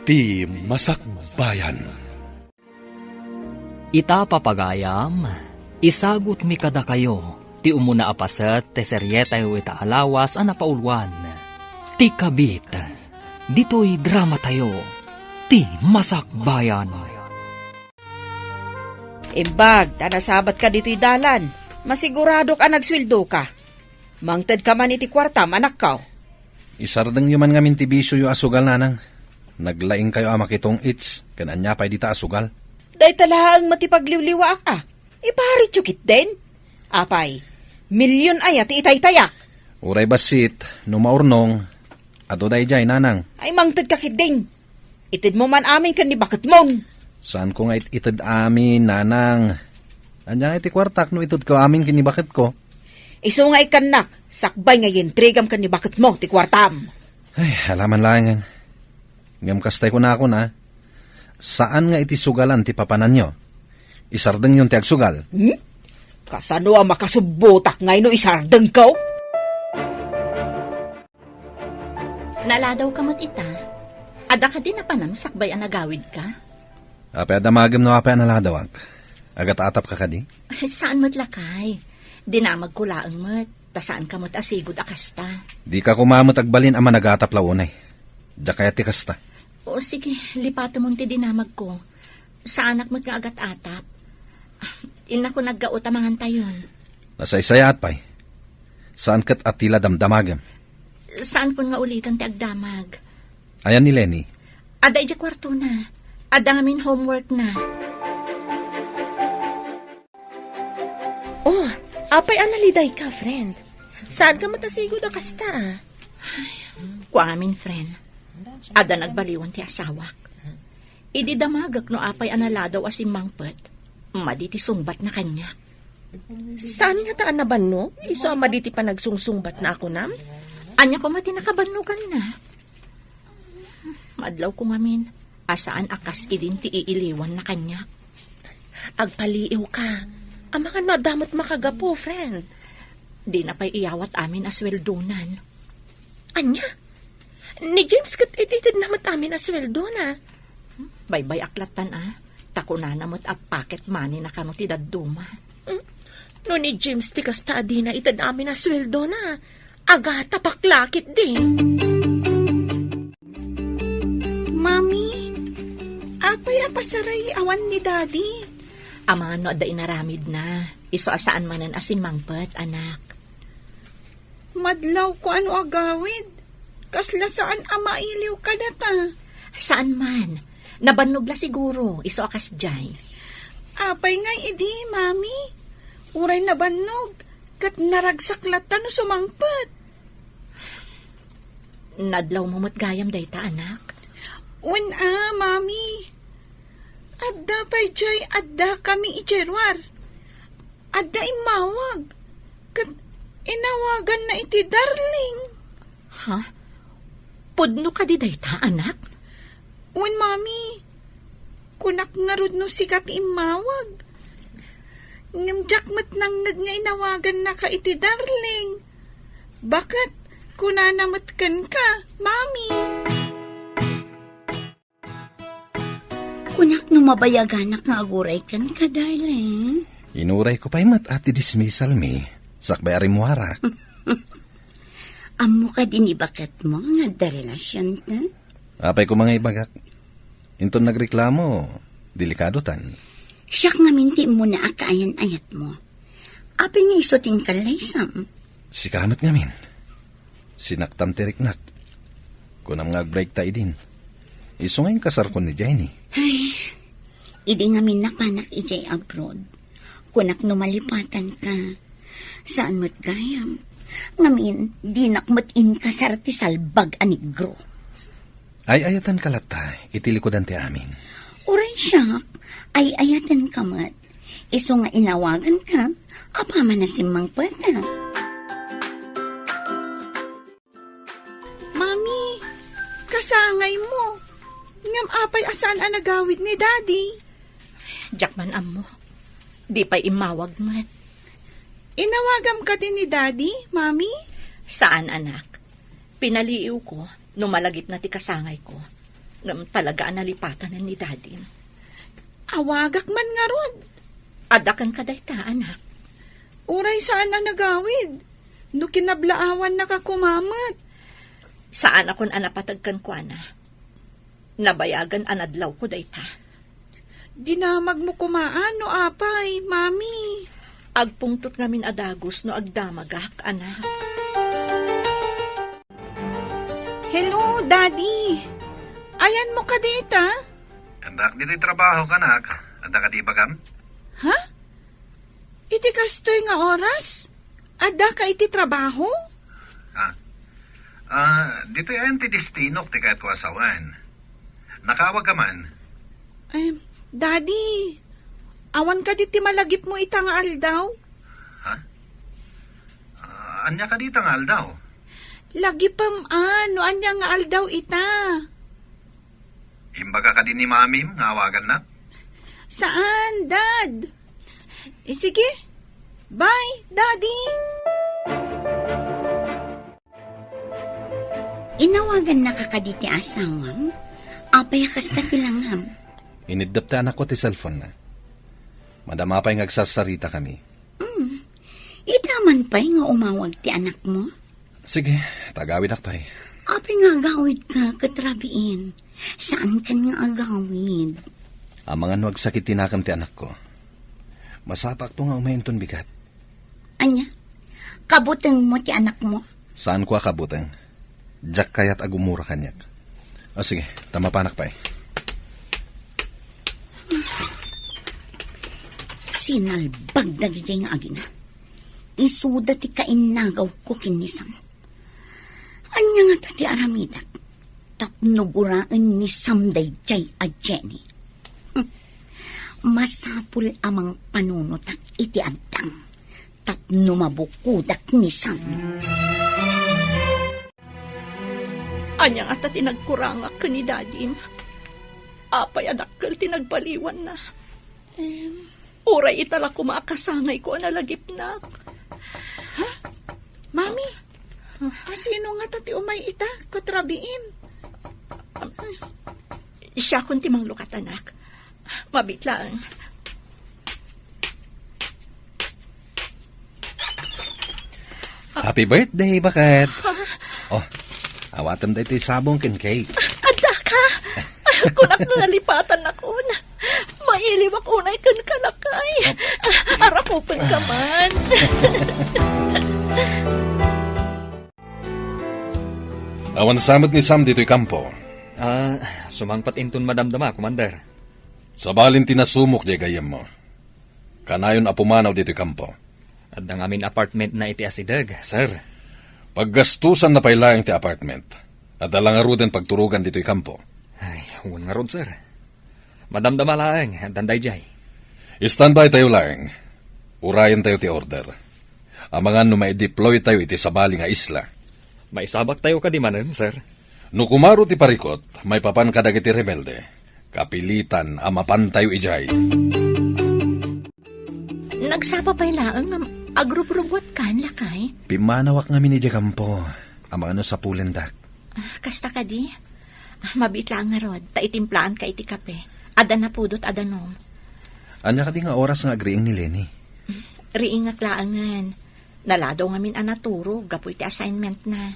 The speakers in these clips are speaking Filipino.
ti Masakbayan. Ita papagayam, isagot mi kada kayo, ti umuna apaset, te seryetay ita alawas ang napaulwan. Ti kabit, dito'y drama tayo, ti Masakbayan. Imbag, tanasabat ka dito'y dalan. Masigurado ka nagswildo ka. Mangted ka man iti kwarta, manakaw. Isardeng yuman ngamin ti bisyo yu asugal nanang. Naglaing kayo amakitong its, kananya pa'y dita asugal. Day talaang matipagliwliwa ka. Iparit yukit din. Apay, milyon ay at itay-tayak. Uray basit, numaurnong, ato day jay nanang. Ay mangted ka kiding. Itid mo man amin kan ni bakit mong. Saan ko nga itid amin, nanang? Anya iti kwartak no itid ko amin kinibakit ko. Iso nga ikanak, sakbay nga yintrigam kan ni bakit mo, ti kwartam. Ay, halaman langan. Ngam kastay ko na ako na. Saan nga iti sugalan ti papanan nyo? Isardeng yung ti agsugal. Kasano ang makasubutak ngay no isardeng ko? Naladaw ka mo't ita. Ada ka din na panam sakbay ang nagawid ka? Ape adamagam no ape analadawag. Agat atap ka kadi? Saan mo't lakay? Dinamag kulaang mo't. Tasaan ka mo't asigod akasta. Di ka kumamot agbalin ama nagatap launay. Diya kaya ti kasta. O sige, lipato mong ti dinamag ko. Sa anak mo't nga agat atap. Ina ko naggaot amangan tayon. Nasaysaya at pa'y. Saan kat atila damdamagam? Saan ko nga ulitan ti agdamag? Ayan ni Lenny. Ada ija kwarto na. Ada ngamin homework na. Oh, apay analiday ka, friend. Saan ka matasigod akasta? Kuang amin, friend. Ada nagbaliwan ti asawak. Idi damagak no apay analadaw asim mangpet. Maditi sungbat na kanya. Saan nga taan na banno? Iso ang maditi pa nagsungsungbat na ako nam? Anya ko mati nakabanugan na. Madlaw ko ngamin. Asaan akas idin ti iiliwan na kanya. Agpaliiw ka. Ang mga nadamot makagapo, friend. Di na pa'y iyawat amin asweldonan. Anya? Ni James kat ititid namat amin asweldo na. Baybay aklatan Tako na namot a pocket money na kano ti dadduma. No ni James ti kasta adina itid amin asweldo na. Aga tapaklakit di. Mami, apay apasaray awan ni Daddy. Ama no da inaramid na. Iso asaan manan asimangpet, anak. Madlaw ko ano agawid. Kasla saan amailiw ka na ta. Saan man? Nabannog la siguro. Iso akas jay. Apay nga idi, Mami. Uray na bannog. Kat naragsaklat no sumangpat. Nadlaw mo mo't gayam day ta, anak. Mami. Adda pa'y jay, adda kami ijerwar. Adda imawag. Kat inawagan na iti darling. Ha? Pudno ka di day ta, anak? Mami. Kunak nga rod no sikat imawag. Ngamjak mat nangnag nga inawagan na ka iti darling. Bakit? Kunanamatkan ka, Mami. Kunak no mabayaganak nga aguray kan ka, darling. Inuray ko pa'y mat ati dismissal mi. Sakbay arimuarak. Amo ka din ibakat mo nga da relasyon ta? Apay ko mga ibagak. Inton nagreklamo, delikado tan. Siyak nga minti mo na akaayan-ayat mo. Apay nga isuting kalaysam. Si kamat ngamin. Sinaktam tiriknak. Kunam nga break ta idin. Iso ngayon kasar ko ni Jenny. Ay, idi nga minapanak ijay abroad. Kunak numalipatan ka. Saan mo't gayam? Ngamin, di nakmatin ka sa salbag anigro. Ay ayatan kalata, itilikodan ti amin. Uray siyak, ay ayatan ka mat. Iso nga inawagan ka, apama na simang pata. Mami, kasangay mo. Ngam apay asaan ang nagawid ni Daddy. Jakman amo. Di pa imawag mat. Inawagam ka din ni Daddy, Mami? Saan, anak? Pinaliiw ko, numalagip na ti kasangay ko. Ngam talaga nalipatan na ni Daddy. Awagak man nga rod. Adakan ka dayta, anak. Uray saan na nagawid. No kinablaawan na kakumamat. Saan akon anapatagkan ko, ana? Nabayagan anadlaw ko dayta. Dinamag mo kumaan no apay, mami. Agpungtot ngamin adagos no agdamagak, anak. Hello, Daddy. Ayan mo ka dita? Andak dito'y trabaho ka, nak. Anda ka di bagam? Ha? Iti kastoy nga oras? Ada ka iti trabaho? Dito'y antidestinok ti kahit ko asawan. Nakawag ka man. Ay, Daddy. Awan ka diti malagip mo ita nga aldaw? Anya ka dito nga aldaw? Lagi pam ano, anya nga aldaw ita. Imbaga ka din ni mamim, nga awagan na? Saan, Dad? Sige. Bye, Daddy. Inawagan na kakaditi asawang, apay kasta tilangam. Inidap ta anak ko ti cellphone na. Madama pa'y ngagsasarita kami. Itaman pa'y nga umawag ti anak mo. Sige, tagawid akpay. Apay nga agawid ka katrabiin. Saan ka nga agawid? Ang mga nuwag sakit tinakam ti anak ko. Masapak to nga umahinton bigat. Anya? Kabutang mo ti anak mo? Saan ko akabutang? Diyak kayat agumura kanyak. O sige, tama pa anak pa'y. Sinalbag na gigay nga agina. Isuda ti kainagaw ko kinisang. Anya nga tati aramidak. Tapnuguraan ni Samday Jay a Jenny. Masapul amang panunutak iti adtang. Tapno mabukudak ni Sam. Anya nga ta tinagkurangak ka ni Daddy. Apay adakkel tinagbaliwan na. Uray itala kumakasangay ko analagip na. Mami, sino nga tati umay ita katrabiin? Siya kun timang lukat, anak. Mabit lang. Happy birthday, bakit? Oh, awatam da ito'y sabong kin cake. Ada ka! Kunak nalipatan ako na. Mailiw ako na ikan kalakay. Arakupan ka man. Awan samot ni Sam dito'y kampo. Sumangpat inton madamdama, Commander. Sa balin tinasumok di gayam mo. Kanayon apumanaw dito'y kampo. At ang amin apartment na iti asidag, sir. Paggastusan na pailaing ti apartment. At alangarudan pagturugan dito'y kampo. Ay, huwag nga ron, sir. Madamdama lang, danday jay. Standby tayo lang. Urayan tayo ti order. Ang mga ma-deploy tayo iti sabali nga isla. Maisabak tayo kadimanan, sir. No kumaro ti parikot, may papan kadag iti rebelde. Kapilitan amapan tayo ijay. Nagsapa pa'y laang agrub-rubot kan, lakay. Pimanawak nga minidya kampo. Ang mga sa pulendak. Kasta ka di? Mabit lang nga rod, taitimplaan ka iti kape. Adan na pudot, adanom. Anya ka di nga oras nga agriing ni Lenny. Riingat laangan. Naladaw nga min anaturo, gapoy ti assignment na.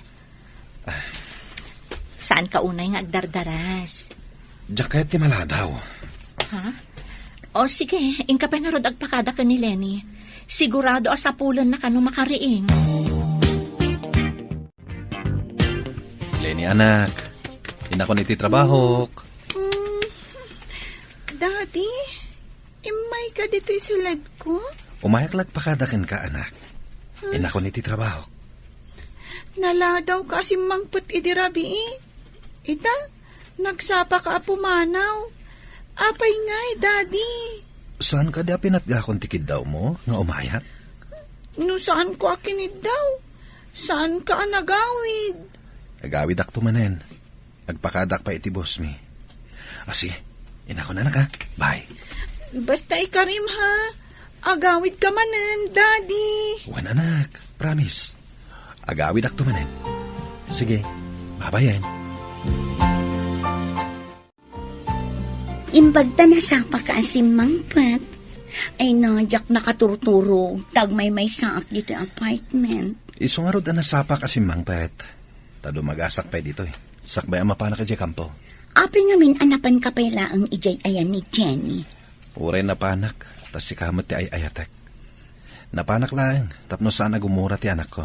Saan ka unay nga agdardaras? Diyak kaya ti maladaw. Ha? O sige, ingkapay nga rod agpakada ka ni Lenny. Sigurado asapulan na ka nung makariing. Lenny anak, ina ko niti trabaho. Daddy, imay ka dito silad ko? Umayaklag pakadakin ka anak. Ina ko niti trabaho. Naladaw ka si mangput idirabi Ita, nagsapa ka apumanaw. Apay ngay, Daddy. Saan ka da pinatgakon tikid daw mo nga umayak? No saan ko akinid daw? Saan ka nagawid? Agawid ak tumanen. Agpakadak pa iti boss mi. Asi, ina ko na naka. Bye. Basta ikarim ha. Agawid ka manen, Daddy. Wan anak, promise. Agawid ak tumanen. Sige, babayan. Imbagta na sapa ka asim mangpat. Ay nadyak nakaturturo. Tagmay may saak dito yung apartment. Isungarod na nasapa kasi mangpet. Tado mag-asak pa dito eh. Sakbay ang mapana ka dyan kampo. Api ngamin anapan ka pala ang ijay ayan ni Jenny. Uray na panak, tas si kamat ti ay ayatek. Napanak lang, tapno sana gumura ti anak ko.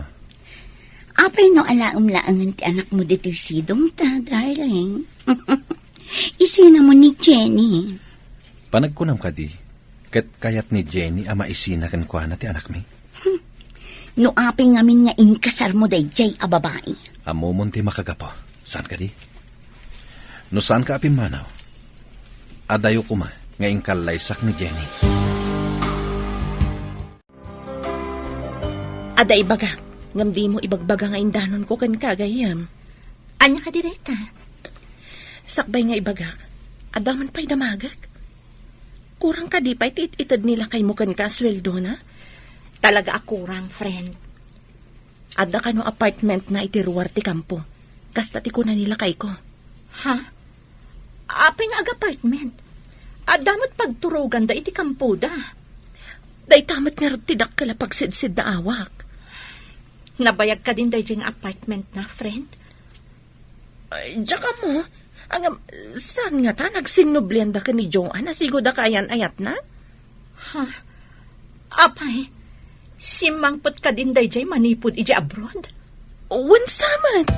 Apay no alaang-laangan ti anak mo dito sidong ta, darling. Isina mo ni Jenny. Panagkunam ka di, kat kayat ni Jenny ama isina kan kwa na ti anak mi. No apay ngamin nga inkasar mo day jay a babae. Amo mon ti makagapo, saan ka di? No saan ka apim manaw? Adayo kuma, nga ingkalaysak ni Jenny. Ada ibagak, ngam di mo ibagbaga nga indanon ko kan kagayam. Anya ka direta? Sakbay nga ibagak, adaman pa'y damagak. Kurang ka di pa'y ititid nila kay mo kan kasweldo na? Talaga akurang, friend. Ada ka no apartment na itiruwar ti kampo. Kasta ti ko na nila kay ko. Ha? Aping ag-apartment. Adamot pagturugan da iti kampuda. Day tamat nga rin tidak kala pagsidsid na awak. Nabayag ka din da yung apartment na, friend? Ay, tsaka mo, saan nga ta nagsinublianda ka ni Joanna? Sigo da kayan ayat na? Ha? Apay, simangpot ka din da yung manipod iji abroad? Wansaman!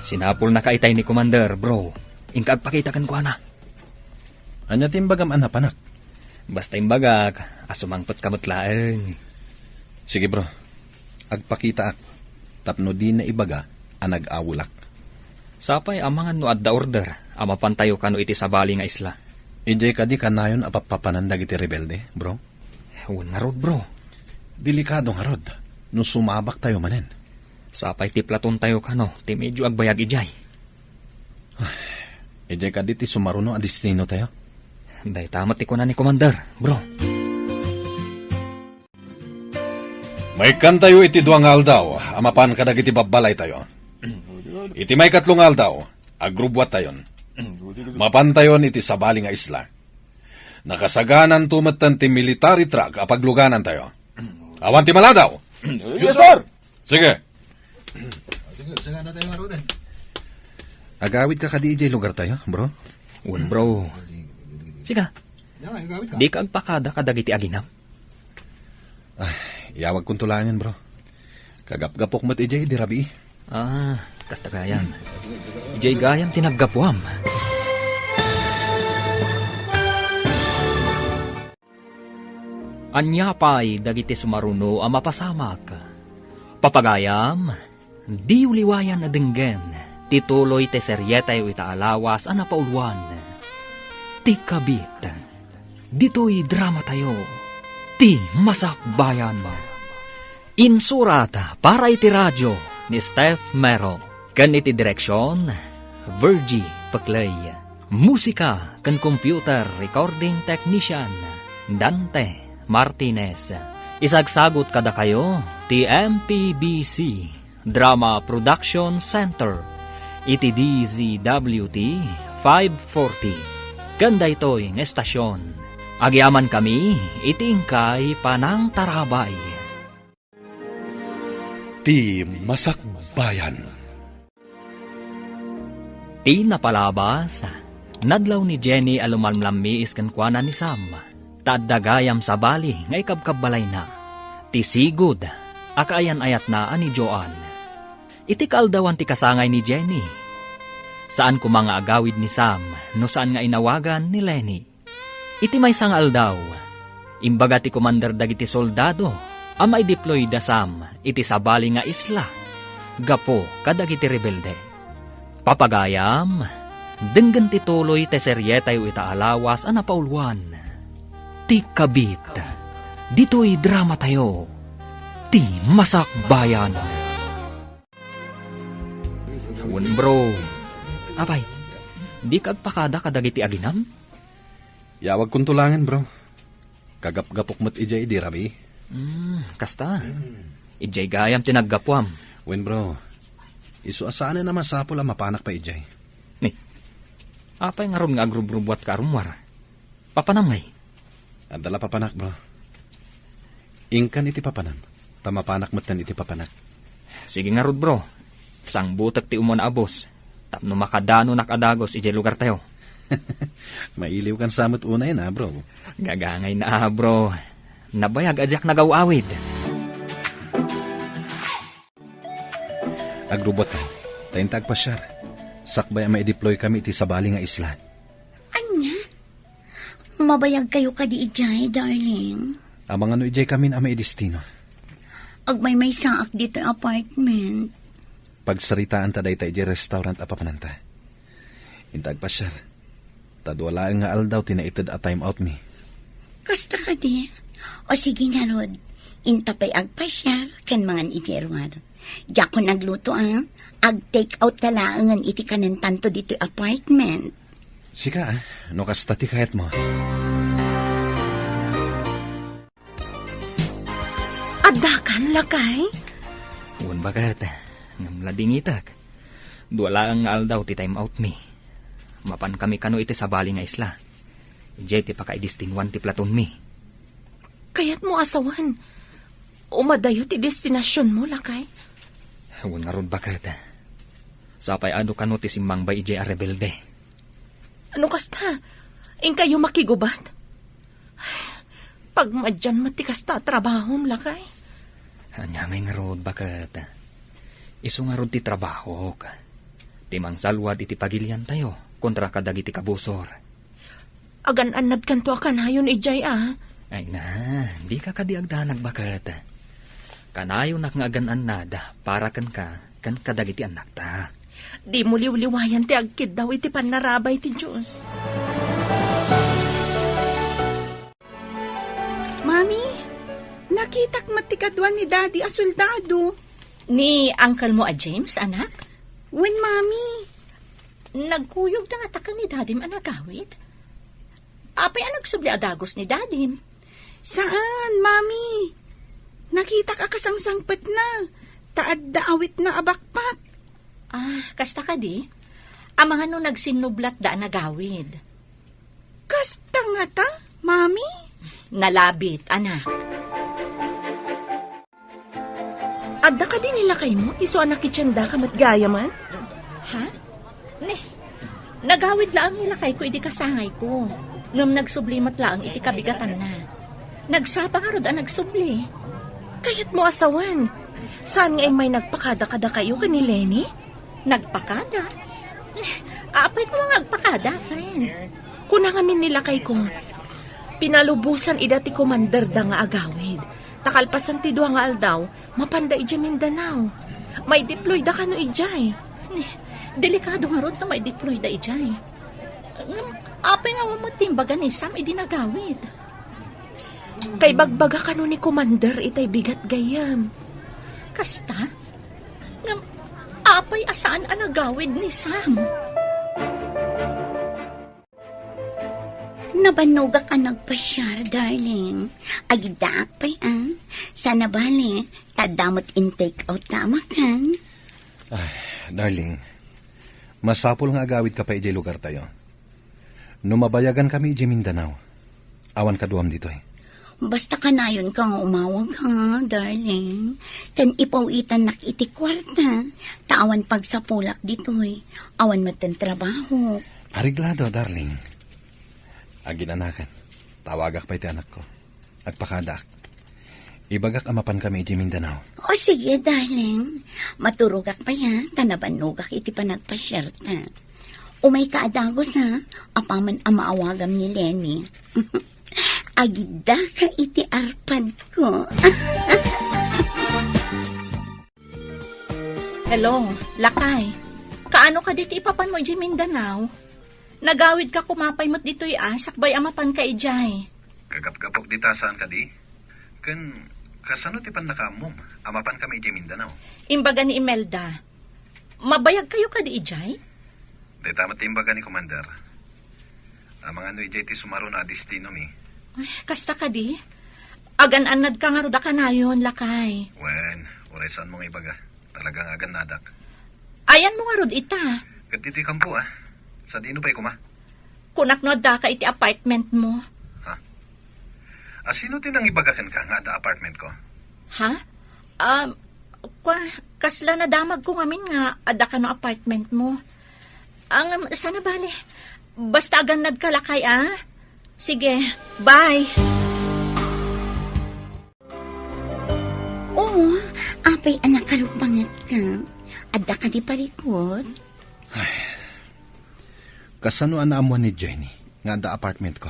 Sinapol na kaitay ni Commander, bro. Ingkag pakita kan ko na. Anya timbagam anapanak. Basta imbagak, asumangpot kamot laeng. Sige bro, agpakita ak. Tapno di na ibaga, anag-awulak. Sapay amangan no adda order, amapantayo kano iti sabali nga isla. Ijay ka di kanayon apapapanandag iti rebelde, bro. Huwag na rod, bro. Delikado nga rod. Nung sumabak tayo manen. Sapay ti platon tayo kano, ti medyo agbayag ijay. Ijay ka di ti sumaruno a destino tayo. Day tamat ti ko na ni Commander, bro. May kantayo iti duang aldaw, amapan kadag iti babalay tayo. Iti may katlong aldaw, agrubwat tayon. Mapantayon iti sabali nga isla. Nakasaganan tumatan ti military truck apagluganan tayo. Awan ti maladaw. Yes, sir! Sige. Sige na tayo marudan. Agawid ka kadi ijay lugar tayo, bro? Un, bro. Siga, di ka agpakada kadag iti aginam. Iyawag kong tulangan, bro. Kagap-gapok mo't ijay, di rabi. Kasta gayam. Ijay gayam tinaggapuam. Anyapay dagiti sumaruno a mapasamak. Papagayam, di uliwayan na denggen. Tituloy te seryetay o itaalawas a napauluan. Ti kabit. Dito'y drama tayo. Ti masakbayan mo. Insurat para iti radyo ni Steph Mero. Kan iti direksyon, Virgie Paclay. Musika kan computer recording technician, Dante Martinez. Isagsagot kada kayo, ti MPBC Drama Production Center. Iti DZWT 540. Ganda ito'y ng estasyon. Agyaman kami, itingkay panang tarabay. Ti Masakbayan. Ti napalabas, nadlaw ni Jenny alumalmlami iskan kuana ni Sam. Tadagayam sa bali nga ikabkabalay na. Ti sigud, akaayan ayat na ani Joan. Iti kaaldawan ti kasangay ni Jenny. Saan ko mga agawid ni Sam, no saan nga inawagan ni Lenny. Iti may sang aldaw, imbaga ti commander dagiti soldado, amay deploy da Sam, iti sabali nga isla, gapo kadagiti rebelde. Papagayam, denggan ti tuloy te seryetay o itaalawas a napauluan. Ti kabit, dito'y drama tayo, ti masakbayan. Wan bro, apay, di kagpakada kadagiti aginam? Yawag kong tulangan, bro. Kagap-gapok mo't ijay, di rabi. Kasta, ijay gayam tinaggapuam. Wen, bro. Isu asaan na masapol ang mapanak pa ijay. Ni, Apay nga ron nga agrubrubuat ka arumwar. Papanamay. Adala papanak, bro. Ingkan iti papanan. Tamapanak matan iti papanak. Sige nga rod bro. Sang butak ti umon abos. Tapno makadano nakadagos ije lugar tayo. Mailiw kan samot unay na, bro. Gagangay na bro. Nabayag adyak nagawawid. Agrubot ka. Tayintag pa siya. Sakbay ang ma-deploy kami iti sabali nga isla. Anya? Mabayag kayo ka di ijay, darling. Amang ano ijay kami na may destino. Agmay may saak dito yung apartment. Pagsaritaan ta day ijay restaurant apapananta. Intag pa siya. Tadwala nga aldaw tinaited a time out mi. Kasta ka di. O sige nga, Rod. Intapay agpasyar kan mga ijerwar. Diyak ko nagluto ag-take out talaangan iti kanan tanto dito apartment. Sika no kasta ti kahit mo. Adakan lakay? Uwan bagat. Ngamlading itak. Duwala ang aldaw ti time out mi. Mapan kami kano iti sabali nga isla. Ije ti pakaidistinwan ti platon mi. Kayat mo asawan. Umadayo ti destinasyon mo lakay? Uwan nga ron bagat. Sapay ado kano ti simbang ba ije a rebelde. Ano kasta? In kayo makigubat? Pag madyan matikas ta trabahom lakay? Anyamay nga rod bagat. Isu nga rod ti trabaho ka. Timang salwad iti pagilian tayo kontra kadag iti kabusor. Agan-anad kanto akan hayon ijay Ay na, di ka kadiagdanag bagat. Kanayo nak nga agan-anad para kan kadag iti anak ta. Di mo liwliwayan ti agkid daw iti panarabay ti Diyos. Mami, nakitak matikadwan ni Daddy a soldado. Ni uncle mo James, anak? When, Mami? Nagkuyog na nga takang ni Dadim anagawit? Apay ang nagsubli adagos ni Dadim? Saan, Mami? Nakita ka kasangsangpet na. Taad daawit na abakpak. Kasta ka di? Ang mga no nagsinublat da nagawid. Kasta nga ta, Mami? Nalabit, anak. Adda ka din nila kay mo? Iso anak itsanda ka matgaya man? Ha? Nagawid laang nila kay ko iti kasangay ko. Ngam nagsublimat laang iti kabigatan na. Nagsapa nga rod ang nagsubli. Kayat mo asawan. Saan nga may nagpakada-kada kayo ka ni Lenny? Nagpakada? Apay ko nga nagpakada, friend. Kuna ngamin nila kay kong pinalubusan ida ti commander da nga agawid. Takalpasan ti duwa nga aldaw, mapanda ija Mindanao. May deploy da kano ijay. Delikado nga rod na may deploy da ijay. Apay nga mo timbagan ni Sam idinagawid. Kay bagbaga kano ni commander itay bigat gayam. Kasta? Apay asaan ang nagawid ni Sam? Nabanuga ka nagpasyar, darling. Agidak pa Sana bali, tadamot in take out tama kan? Darling, masapol nga agawid ka pa ijay lugar tayo. Numabayagan kami ijay Mindanao. Awan kaduam dito Basta kanayon kang umawag ha, darling. Kan ipawitan nak iti kwarta. Taawan pagsapulak dito Awan matan trabaho. Ariglado, darling. Aginanakan. Tawagak pa iti anak ko. Agpakadak. Ibagak amapan kami iti Mindanao. O sige, darling. Maturugak pa tanabanugak iti panagpasyerta. Umay kaadagos apaman amaawagam ni Lenny. Agida ka iti arpad ko. Hello, Lakay. Kaano ka dito ipapan mo ijay Mindanao? Nagawid ka kumapay mo't dito'y sakbay amapan ka ijay. Kagap-gapok dita saan ka di? Kasano ti pan nakamom? Amapan kami ijay Mindanao. Imbaga ni Imelda. Mabayag kayo ka di ijay? Day tamat imbaga ni Commander. Mga ano ijay ti sumaro na destino mi. Ay, kasta ka di? Agan-anad ka nga roda ka na yun, Lakay. Wen, uray saan mong ibaga. Talagang agan nadak. Ayan mo nga rod ita. Kat dito'y kampo Sa dino pa'y kuma? Kunak no da ka iti apartment mo. Sino tinang ibagakan ka nga da apartment ko? Ha? Kasla na damag ko ngamin nga ada ka no apartment mo. Ang sana bale. Basta agan nagkalakay Sige, bye. Oo, apay anak kalupangat ka. Adda ka di parikot. Kasano anaamuan ni Jenny nga da apartment ko?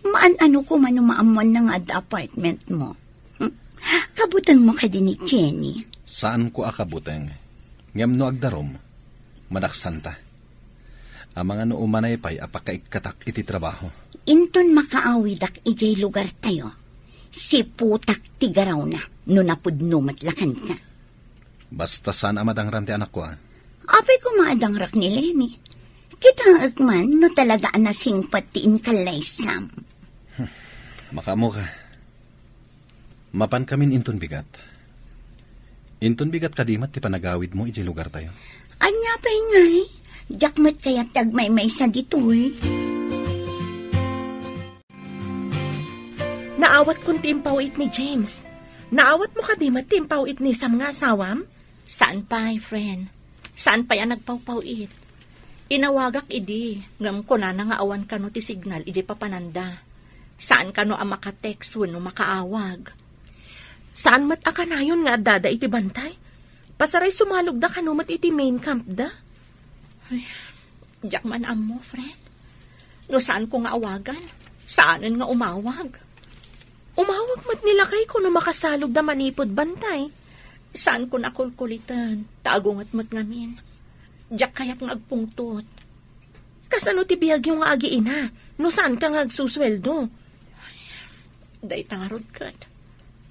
Maan-ano ko man maamuan na nga adda apartment mo. Kabutan mo ka din ni Jenny. Saan ko akabuteng? Ngam no agdarom, madaksanta. Ang mga no umanay pa'y apakaikatak iti trabaho. Inton makaawidak ijay lugar tayo. Si putak tigaraw na no napudno matlakan ka. Basta saan amadang ranti anak ko Apay ko maadang rak ni Lenny. Kita agman no talaga anasing patiin kalay Sam. Makamu ka. Mapan kamin inton bigat. Inton bigat kadimat ti panagawid mo iti lugar tayo. Anya pa'y ngay. Jakmat kaya tagmay-may sa ditoy. Naawat kong timpawit ni James. Naawat mo kadimat timpawit ni Sam nga asawam? Saan pa, friend? Saan pa yan nagpawpawit? Inawagak idi. Ngam ko na nga awan ka no ti signal iji papananda. Saan ka no ang makatext no makaawag? Saan mat akanayon nga dada iti bantay? Pasaray sumalog da kano mat iti main camp da? Diyak man mo, friend. No saan ko nga awagan? Saanan nga umawag? Umawag mat nila kay kuno makasalog da manipod bantay. Saan ko nakulkulitan? Taagungat mat ngamin. Diyak kaya't nga agpungtot. Kasano ti biyag yung nga agiina? No saan ka nga agsusweldo? Day tangarod kat.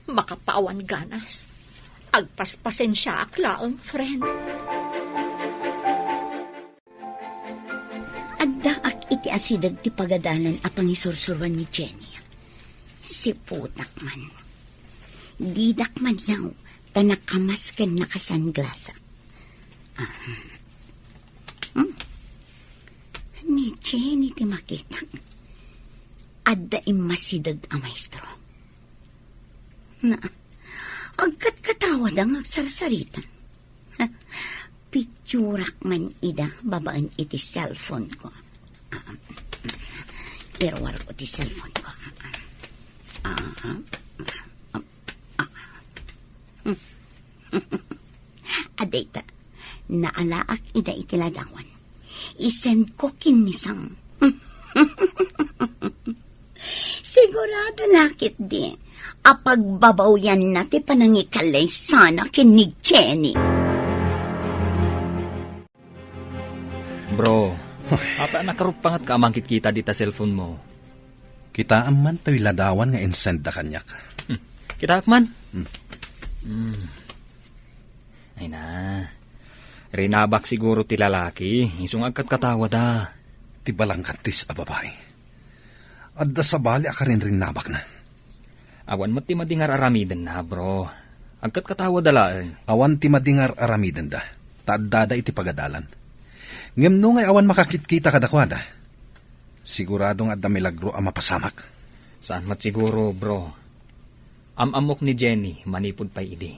Makapaawan ganas. Agpaspasen siya aklaang, friend. Adda ak iti asidag ti pagadalan apang isursurwan ni Jenny. Si putak man. Didak man yaw, tanakamas kan nakasanglasa. Ni Jenny ti makita. Adda imasidag a maestro. Na, agkat katawad ang agsarsaritan. Picturak man ida babaan iti cellphone ko. Irwar ko ti cellphone ko. Adeta, naalaak ida iti ladawan. Isend ko kinisang. Sigurado lakit di. Apagbabaw yan nati panangikalay sana kinig Jenny. Bro, apa nakarupangat ka amangkit kita dita cellphone mo? Kita man tayo ladawan nga insend da kanyak. Kita akman? Ay na. Rinabak siguro ti lalaki. Isung agkat katawa da. Ti balang katis a babae. Adda sa bali akarin rin nabak na. Awan mo ti madingar aramiden na, bro. Agkat katawa dala. Awan ti madingar aramiden da. Taadada iti pagadalan. Ngem no ngay awan makakitkita kadakwada. Siguradong adda milagro ang mapasamak. Saan mat siguro, bro? Amok ni Jenny, manipod pa idi.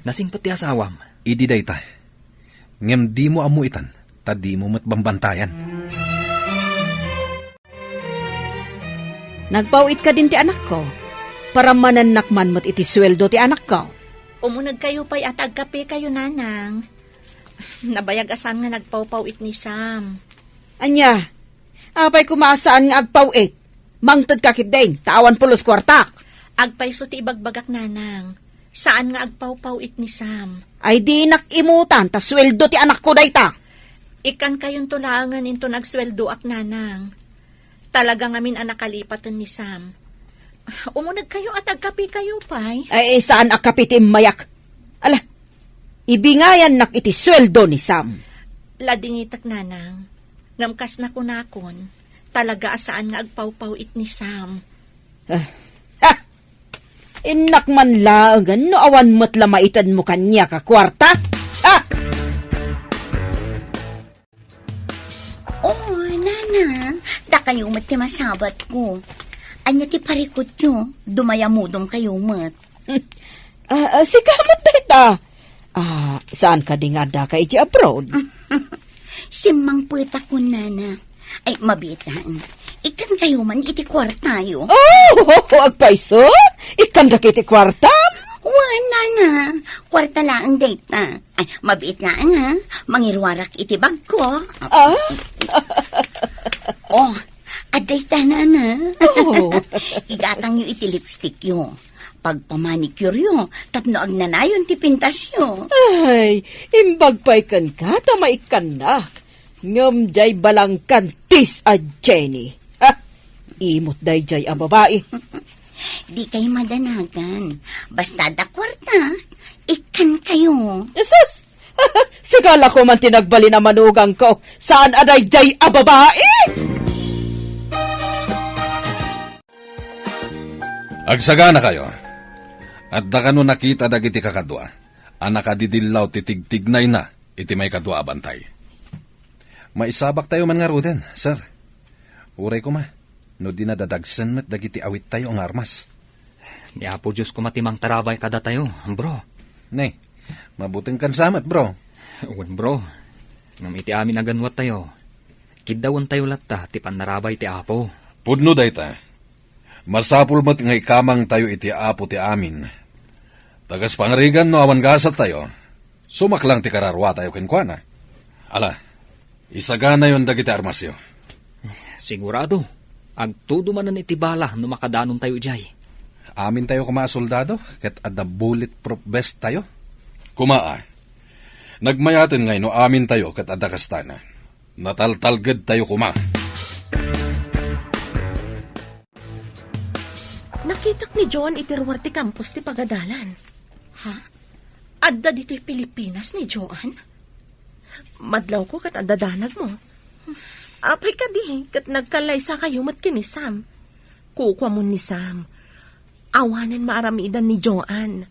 Nasing pati asawam. Idi dayta. Ngem di mo amuitan, ta di mo matbambantayan. Nagpawit ka din ti anak ko. Para mananakman mo't iti sweldo ti anak ko. Umunag kayo pa'y at agkape kayo, nanang. Nabayag asan nga nagpawpawit ni Sam. Anya, apay kumasaan nga agpawit. Mangtad kakit din, tawan pulos kwartak. Agpayso ti ibagbagak, nanang. Saan nga agpawpawit ni Sam? Ay di nakimutan, ta sweldo ti anak ko dayta. Ikan kayong tulangan into nagsweldo ak, nanang. Talaga ngamin ang nakalipatan ni Sam. Umunag kayo at agkapi kayo, pay. Ay saan akapitim mayak? Ala, ibingayan nak iti sweldo ni Sam. Ladingitak, nanang. Ngamkas na kunakon. Talaga asaan nga agpawpawit ni Sam. Inak man laangan, no awan mo't lamaitan mo kanya ka kwarta. Oh, nanay. na, da kayo mat ti masabat ko. Anya ti parikot nyo, dumayamudom kayo mat. Si kamat dita. Saan ka di nga da ka iti abroad? Simang puweta ko, nana. Ay, mabit lang. Ikan kayo man iti kwartayo. Agpaiso? Ikan da kiti kwarta? Wala na. Kwarta lang ang date na. Ay, mabit lang ha. Mangirwarak iti bag ko. Oh, aday na na. Igatang yung iti lipstick yo. Pagpamanicure yo, tapno agnanayon ti pintas yo. Ay, imbag pa'y kan ka, tamaikan na. Ngam jay balang kantis a Jenny. Ha? Imot day jay ang babae. Di kayo madanagan. Basta da kwarta, ikan kayo. Sus! Sigala ko man tinagbali na manugang ko. Saan aday jay a babae? Agsagana kayo. At da kano nakita dagiti kakadwa. Anak adidilaw titigtignay na iti may kadwa abantay. Maisabak tayo man nga ruden, sir. Uray ko ma. No dinadadagsan met dagiti awit tayo ang armas. Di apo Diyos ko matimang tarabay kada tayo, bro. Ne, mabuting kansamat, bro. Uwan, bro. Ngam iti amin aganwat tayo. Kidawan tayo latta, ti panarabay ti apo. Pudno day ta. Masapul mo't ngay kamang tayo iti apo ti amin. Tagas pangarigan no awan gasat tayo. Sumaklang ti kararwa tayo kenkwana. Ala, isagana yon dagiti armasyo. Sigurado. Agtudo manan iti bala no makadanon tayo jay. Amin tayo kuma soldado, ket adda bulletproof vest tayo. Kumaa. Nagmayaten ngay no amin tayo ket adda kastana. Nataltalged tayo kuma. Nakitak ni John itiruar ti campus ti pagadalan. Ha? Adda dito'y Pilipinas ni Joan? Madlaw ko kat adadanag mo. Apay ka di, kat nagkalaysa kayo mat kini Sam. Kukwa mo ni Sam. Awanan maaramidan ni Joan.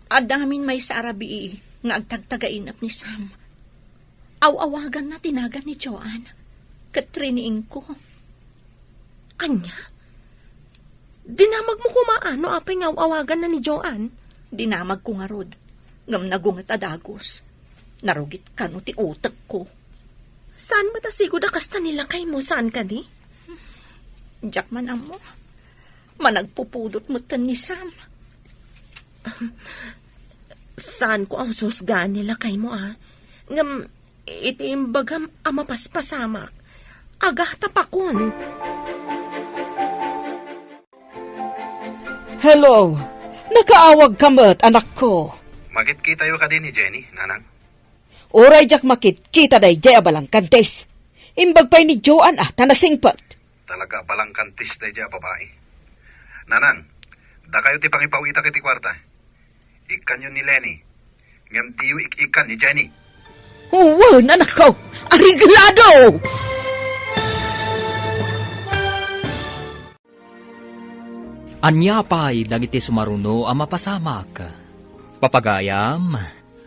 Adamin may sa Arabi nga agtagtagainap ni Sam. Awawagan na tinagan ni Joan. Katriniing ko. Anya? Dinamag mo kumaano apay nga awagan na ni Joan? Dinamag ko nga rod. Ngam nagungat adagos. Narugit ka no ti utak ko. Saan matasigo da kasta nila kay mo? Saan ka di? Diyak man mo. Managpupudot mo tan ni Sam. Saan ko ang susgaan nila kay mo Ngam itiimbagam amapaspasamak. Agah tapakon. Hello. Nakaawag ka mat, anak ko. Makit-kita yo ka din ni Jenny, nanang. Oray jak makit, kita day jay abalang kantes. Imbag pa'y ni Joan tanasingpat. Talaga palang kantis na dya babae. Nanang, da kayo ti pangipawita kiti kwarta. Ikan yun ni Lenny. Ngam tiyo ikan ni Jenny. Uwan, anak ko. Ariglado! Anya pa'y dagiti sumaruno ang mapasamak. Papagayam,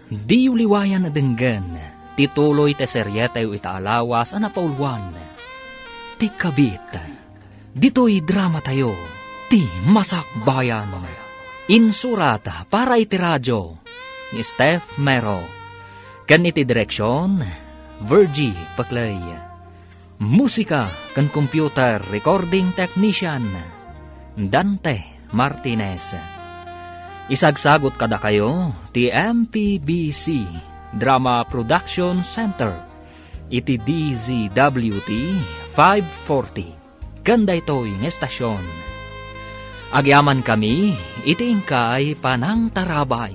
di uliwayan na denggan, tituloy te seryete itaalawas ang napaulwan. Ti kabit, dito'y drama tayo, ti masakbayan. Insurata para iti radyo, ni Steph Mero. Kan iti direksyon, Virgie Paclay. Musika kan computer recording technician, Dante Martinez. Isagsagot kada kayo, ti MPBC Drama Production Center, iti DZWT 540. Ganda ito'y ng estasyon. Agyaman kami, iti ingkay panang tarabay.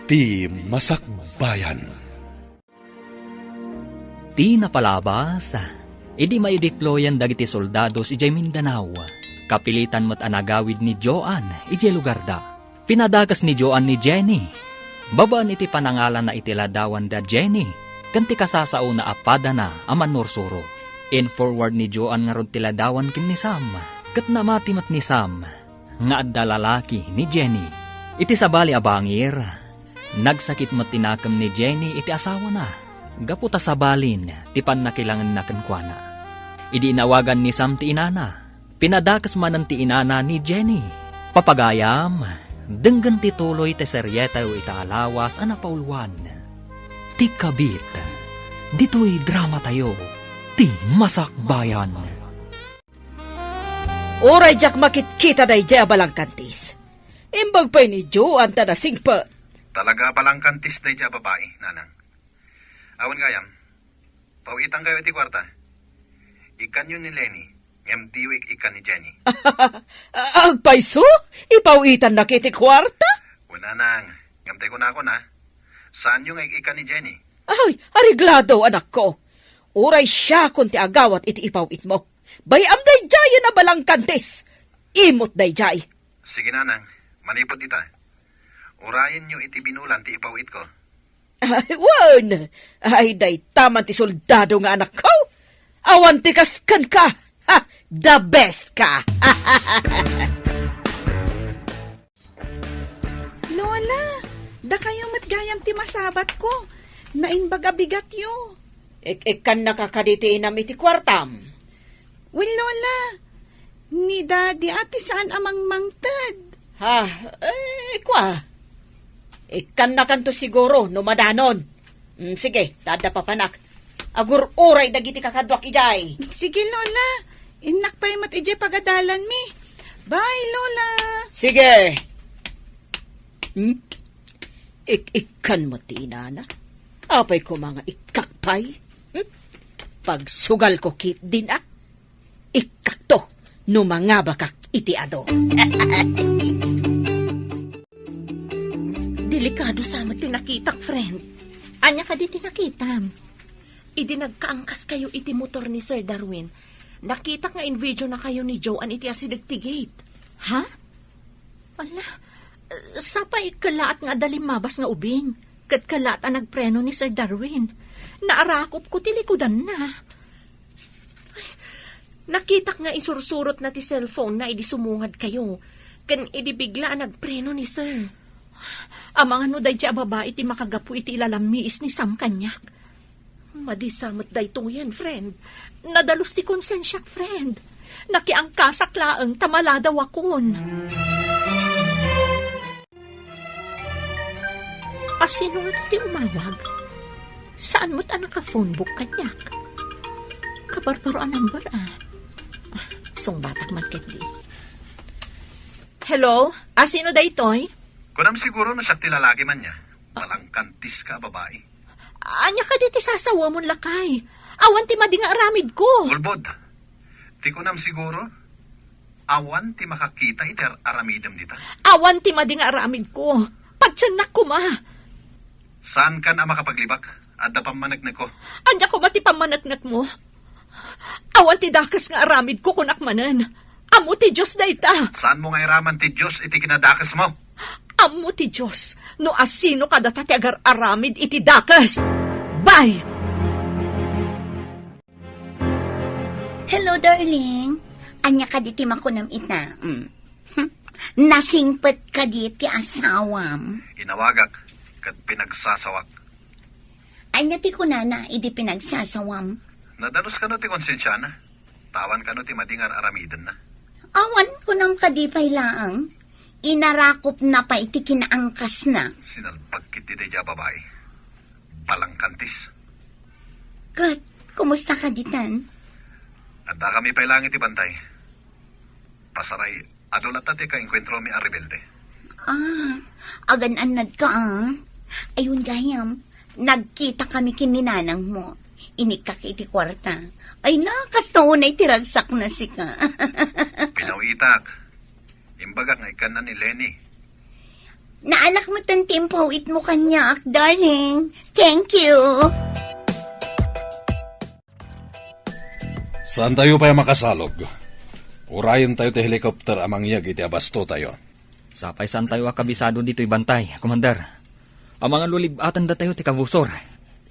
Ti Masakbayan. Ti napalabas, idi maideployan dagiti soldados ijay Mindanao. Kapilitan mo't anagawid ni Joan, ijay lugar da. Pinadagas ni Joan ni Jenny. Babaan iti panangalan na itiladawan da Jenny. Kanti kasasao na apada na aman nursuro. In forward ni Joan nga rod tiladawan kin ni Sam. Kat namatimat ni Sam, nga adda lalaki ni Jenny. Iti sabali abangir, nagsakit mo't tinakam ni Jenny iti asawa na. Gaputa sa balin, tipan na kailangan na kankwana. Idi inawagan ni Sam ti inana. Pinadakas man ang ti inana ni Jenny. Papagayam, denggan ti tuloy ti seryeta o itaalawas ana paulwan. Ti kabit, dito'y drama tayo, ti masakbayan. Oray jak makit-kita day jay abalang kantis. Imbag pa ni Jo ang tanasing pa. Talaga palang kantis na dya babae, nanang. Awan gayam, pauitang kayo iti kwarta. Ikan yun ni Lenny, ngem tiwik ikan ni Jenny. Agpaiso? Ipawitan na kiti kwarta? Una nang, ngem te ko na ako na. Saan yung ikan ni Jenny? Ay, ariglado anak ko. Oray siya kung ti agawat iti ipawit mo. Bayam day jay na balang kantis. Imot day jay. Sige nanang, manipot ita. Urayan nyo iti binulan ti ipawit ko. Ay, wan! Ay, day taman ti soldado nga anak ko. Awan ti kaskan ka. Ha, the best ka. Lola, da kayo matgayam ti masabat ko. Nainbaga bigat yo. Ikan nakakaditi inam iti kwartam. Well, Lola, ni Daddy ati saan amang mangtad? Ha, kwa. Ikan na kanto siguro, numadanon. Sige, tada papanak. Agur uray dagiti kakadwak ijay. Sige, Lola. Inak pa'y mat ije pagadalan mi. Bye, Lola. Sige. Ikan mo ti inana. Apay ko mga ikakpay. Pagsugal ko kit din Ikakto, numangabakak iti ado. Delikado sa mat tinakitak, friend. Anya ka di tinakitam. Idi nagkaangkas kayo iti motor ni Sir Darwin. Nakita nga in video na kayo ni Joanne iti asidagtigate. Ha? Wala. Sapay kalaat nga dalimabas nga ubing. Kat kalaat ang nagpreno ni Sir Darwin. Naarakop ko tilikudan na. Nakita nga isursurot na ti cellphone na idi sumungad kayo. Kan idi bigla nagpreno ni Sir. Amang ano day babae iti makagapu iti ilalamiis ni Sam kanyak. Madisamot day to yan, friend. Nadalus ti konsensyak, friend. Nakiangkasak laeng tamaladaw akon. Asino nga ti umawag? Saan mo't ang naka-phone book kanyak? Kabarbaro ang number Song batak man di. Hello? Asino day toy? Kunam siguro na siya tilalagi man niya. Palang kantis ka, babae. Anya ka di ti sasawa mon lakay. Awan ti madi nga aramid ko. Ulbod, ti kunam siguro, awan ti makakita iti aramidem dita. Awan ti madi nga aramid ko. Pagtsanak ko ma. Saan ka na makapaglibak? Adda pamanagnag ko. Anya ko mati pamanagnag mo. Awan ti dakas nga aramid ko kunak manan. Amo ti Diyos da ita. Saan mo nga iraman ti Diyos iti kinadakas mo? Amo ti Diyos, no asino kada ti agar aramid iti dakas. Bye! Hello, darling. Anya ka diti makunam ita. Nasingpet ka diti asawam. Inawagak, kat pinagsasawak. Anya ti kunana, idi pinagsasawam. Nadalos ka no ti konsensya na. Tawan ka no ti madingar aramidan na. Awan kunam ka di pay laang. Inarakop na pa iti kinaangkas na. Sinalpag kiti deja babae. Palang kantis. Kat, kumusta ka ditan? At da kami pailang iti bantay. Pasaray, adulat ati ka enkwentro mi a rebelde. Agan-anad ka Ayun gayam, nagkita kami kininanang mo. Inikak iti kwarta. Ay nakastaon ay tiragsak na si ka. Pinawitak. Imbagak nga ikan na ni Lenny. Naalak mo tan timpawit mo kanyak, darling. Thank you. Saan tayo pa makasalog? Urayan tayo ti helicopter amang yag iti abasto tayo. Sapay saan tayo akabisado dito'y bantay, komandar. Ang mga lulibatan da tayo ti kabusor.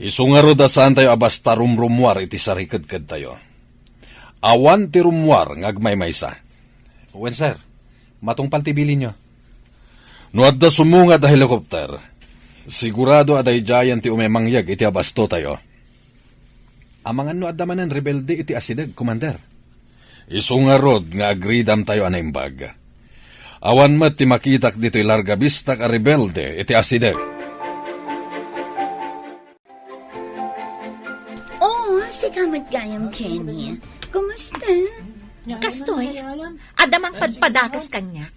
Isungaro da saan tayo abasta rumrumwar iti sarikad-kad tayo. Awan ti rumwar ngagmaymaysa. Wen sir, matong paltibilin nyo. No adda sumunga da helicopter, sigurado aday jayan ti umemangyag iti abasto tayo. Amangan no adamanan rebelde iti asideg, Commander. Isu nga rod nga agridam tayo anaimbag. Awan mat ti makitak dito'y larga bistak a rebelde iti asideg. Oo, sigamad gayam, Jenny. Kumusta? Kastoy, adamang padpadakas kanyak.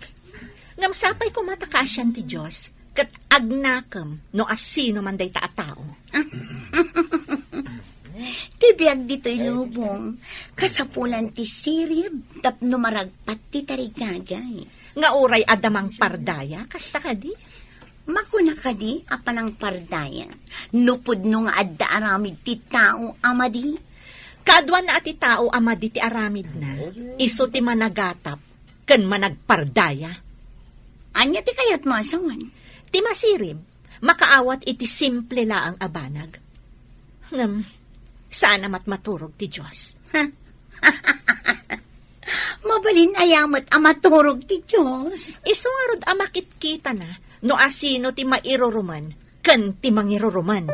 Ngam sapay kumatakasyan ti Diyos, kat agnakam no asino man day taatao. Tibiyag dito'y lubong. Kasapulan ti sirib, tapno maragpat ti tarigagay. Nga uray adamang pardaya, kasta ka di? Makuna ka di, apanang pardaya. Nupod no nga adda aramid ti tao, amadi. Kadwan na ati tao amadi ti aramid na, iso ti managatap, ken managpardaya. Anya ti kayat mo asawan? Ti masirib, makaawat iti simple laang abanag. Ngam, sana maturog ti Diyos. Mabalin ayamat amaturog ti Diyos. Iso nga rod amakit kita na, no asino ti mairuruman, ken ti mangiruruman.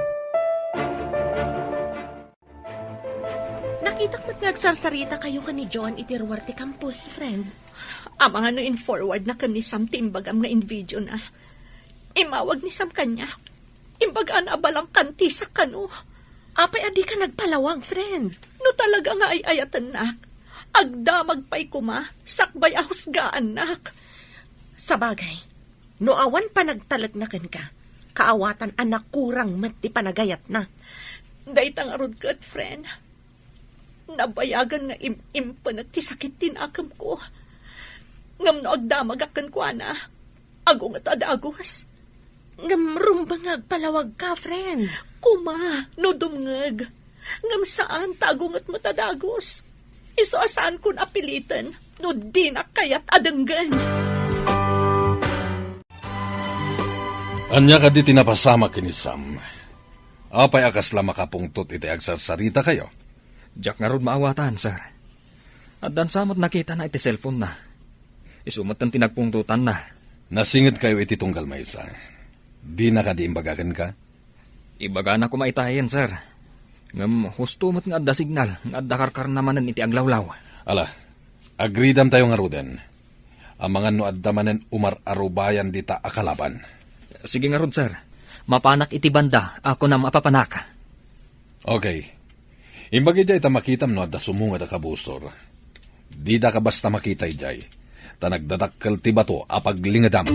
Nakitak mo't nagsarsarita kayo ka ni John iti Ruarte Campus, friend. Amang ano in forward na kanisam ti imbagam nga in video na. Imawag ni Sam kanya. Imbagaan abalang kanti sa kano. Apay adi ka nagpalawag, friend. No talaga nga ay ayatan nak. Agdamag pa'y kuma, sakbay ahusgaan nak. Sa bagay, no awan pa nagtalag na ka, kaawatan anak kurang mati panagayat na. Daytang arod kat, friend. Nabayagan nga impanag ti sakit tinakam ko. Ngam no agdamag akan ko ana. Agong at adagos. Ngam rumbangag palawag ka, friend. Kuma, no dumngag. Ngam saan tagong at matadagos. Iso asaan kun apilitan, no di na kayat adanggan. Anya ka di tinapasama kini Sam. Apay akas la makapungtot iti agsarsarita kayo. Jack nga rod maawatan, sir. At dan samot nakita na iti cellphone na. Isumot ang tinagpungtutan na. Nasingit kayo iti tunggal maysa. Di na ka di imbagagan ka? Ibaga na ko maitayan, sir. Ngam, husto mo't nga adda signal, nga adda karkar namanan iti aglawlaw. Ala, agridam tayo nga ruden. Amangan no adda manen umar-arubayan dita akalaban. Sige nga rod, sir. Mapanak iti banda, ako na mapapanak. Okay. Imbagi jay ta makitam no adda sumunga da kabustor. Di da ka basta makita jay. Ta nagdadakkel ti bato apaglingadam.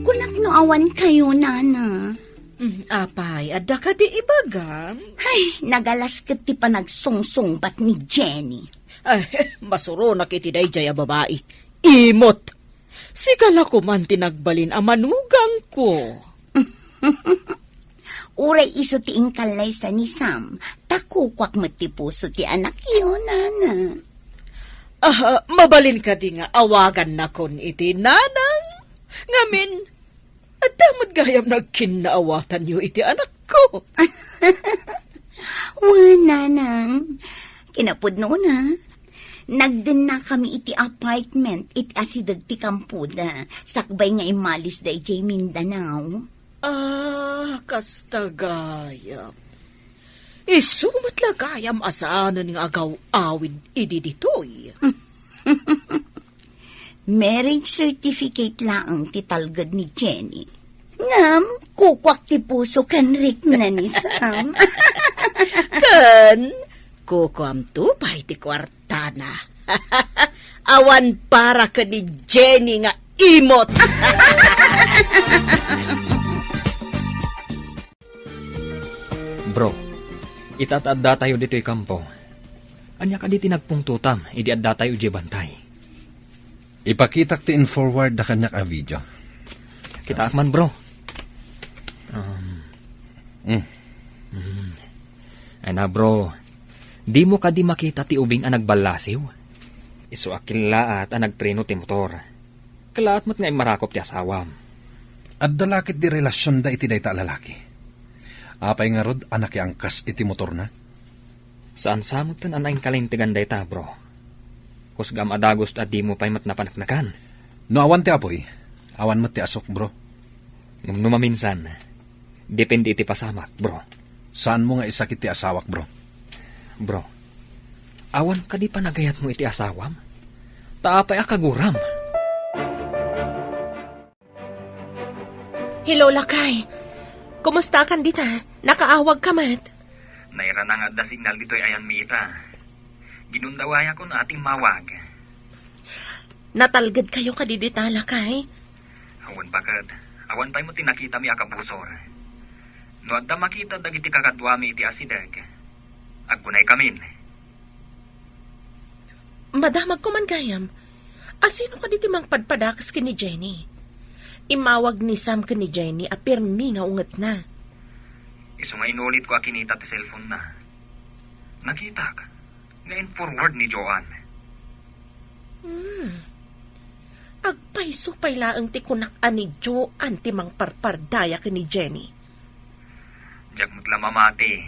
Kunak no awan kayo, nana. Apay, adda ka di ibagam? Ay, nagalasket ti panagsungsungbat ni Jenny. Ay, masuro na kiti dayjay a babae. Imot! Sigala ko man tinagbalin a manugang ko. Uray iso ti ingkalay sa ni Sam. Takukwak matipuso ti anak yun, nana. Mabalin ka di nga awagan na kon iti nanang. Ngamin, at damod gayam nagkinaawatan niyo iti anak ko. Nanang. Kinapod noon, ha? Nagdun na kami iti apartment iti asidag ti kampuda. Sakbay nga imalis da iti Mindanao. Kasta gayam. Isumat la gayam asaanan ng agaw-awid idi ditoy. Marriage certificate lang ti talgad ni Jenny. Ngam, kukwak ti puso kan Rick na ni Sam. Kan, kukwam tupay ti kwartana. Awan para ka ni Jenny nga imot. Bro, itatadda tayo dito'y kampo. Anya ka di tinagpungtutam, idi adda tayo di bantay. Ipakitak ti in forward da kanyak a video. Kita akman, bro. Ay na, bro. Di mo ka di makita ti ubing ang nagbalasiw. Isu akila at ang nagpreno ti motor. Kalaat mo't nga marakop ti asawam. At dalakit di relasyon da iti dayta lalaki. Apay nga rod anak angkas iti motor na. Saan samot tan anayin kalintigan dayta, bro? Kusgam adagos at di mo pa'y matnapanaknakan. No awan ti apoy. Awan mo ti asok, bro. Numaminsan, depende iti pasamak, bro. Saan mo nga isakit ti asawak, bro? Bro, awan ka di pa nagayat mo iti asawam? Taapay akaguram. Hello, Lakay. Kumusta kan dita? Nakaawag ka mat? Naira na nga da signal dito'y ayan mi ita. Ginundawaya ko na ating mawag. Natalgad kayo kadidita, Lakay? Awan bakad. Awan tayo mo tinakita mi akabusor. No adda makita dagiti kakadwa mi iti asidag. Agkunay kamin. Madamag ko man gayam. Asino ka diti mang padpadakas kini Jenny? Imawag ni Sam kini Jenny apirmi nga unget na. Iso nga inulit ko akinita ti cellphone na. Nakita ka. Ngayon forward ni Joanne. Agpaiso pay laang ti kunak-an ni Joanne ti mang parpardaya kini Jenny. Diyak mo't lamamati.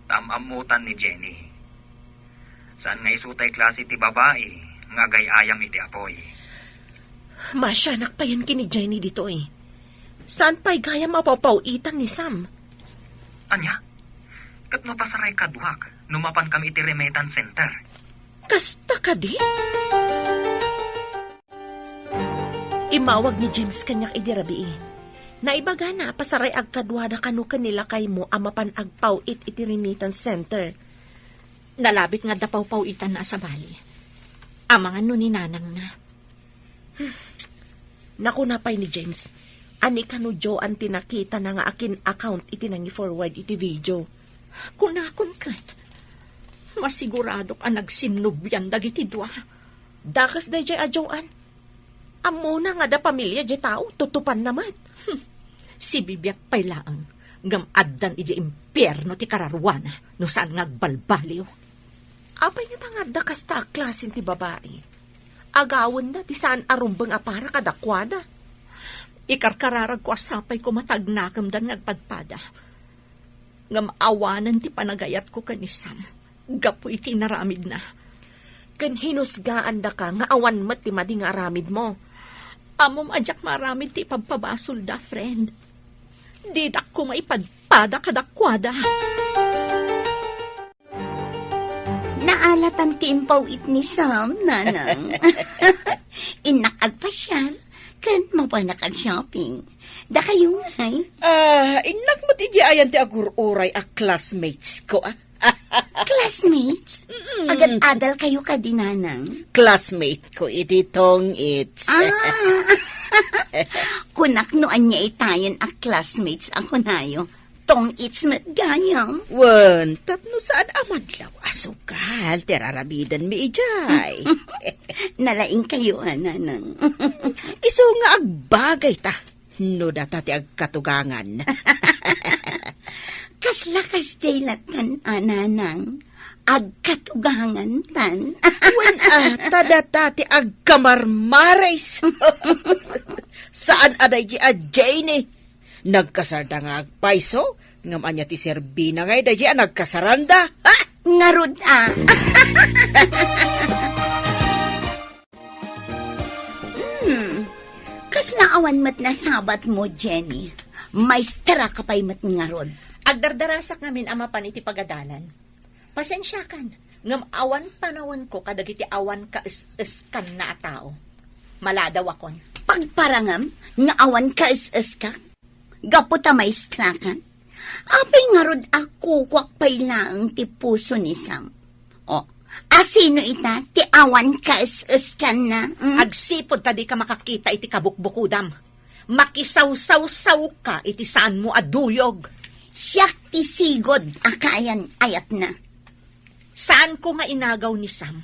Tamamutan ni Jenny. Saan nga isutay klase ti babae nga gayayam iti apoy. Masyanak pa yan kini Jenny dito eh. Saan pa'y gaya mapapawitan ni Sam? Anya? Kat no pasaray kadwak, numapan kami iti remittance center. Kasta ka di? Imawag ni James kanyak idirabi eh. Naibaga na pasaray agkadwada kanu kanila kay mo amapan agpawit iti remittance center. Nalabit nga dapaw-pawitan na sa bali. Amangan no ni nanang na. Naku na pay ni James. Ani kanu Joanne tinakita na nga akin account iti nangi forward iti video. Kunakon kat. Masigurado ka nagsinubyan dagiti dua. Dakas day jay a Joanne. Amo na nga da pamilya jay tao, tutupan naman. Si Bibiak pay laang. Ngam addan iti impyerno ti kararwana no saan ngagbalbaliw. Apay nga tangad da kasta klasin ti babae. Agawon na ti saan arumbang apara kadakwada. Ikarkararag ko asapay ko matagnakam dan ngagpadpada. Ngam awanan ti panagayat ko kanisam. Gapo iti naramid na. Kan hinusgaan da ka nga awan mat ti mading aramid mo. Amom ajak maramid ti pagpabasol da, friend. Didak ko maipadpada kadakwada. Naalatan ti impawit ni Sam, nanang. Inakagpasyal, kan mapanakag-shopping. Da kayo ngay. Inak mo ti ayan ti agururay a classmates ko, Classmates? Agad-adal kayo ka dinanang. Classmate ko, iti tong it's. Kunak noan niya itayan a classmates ako nayo. Tong it's matgayam. Wan, tapno saan amadlaw asukal, terarabidan mi ijay. Nalaing kayo, nanang. Iso nga agbagay ta, no data ti agkatugangan. Kaslakas jay latan, nanang. Agkatugangan tan. Wan data ti agkamarmares. Saan aday ji a Jane? Nagkasarda nga agpaiso, ngam anya ti Serbina ngay da ji a nagkasaranda. Ngarud Kaslaawan mat na sabat mo, Jenny. Maestra ka pa'y mat ngarod. Agdardarasak ngamin ama pan iti pagadalan. Pasensya kan, ngam awan panawan ko kadagiti awan ka is-kan na tao. Maladaw akon. Pagparangam, nga awan ka is ka. Gaputa maestra kan. Apay ngarod ako kwak pa'y laang ti puso ni Sam. O, asino ita ti awan ka is kan na? Agsipod tadi ka makakita iti kabukbukudam. Makisaw-saw-saw ka iti saan mo aduyog. Siyak ti sigod akayan ayat na. Saan ko nga inagaw ni Sam?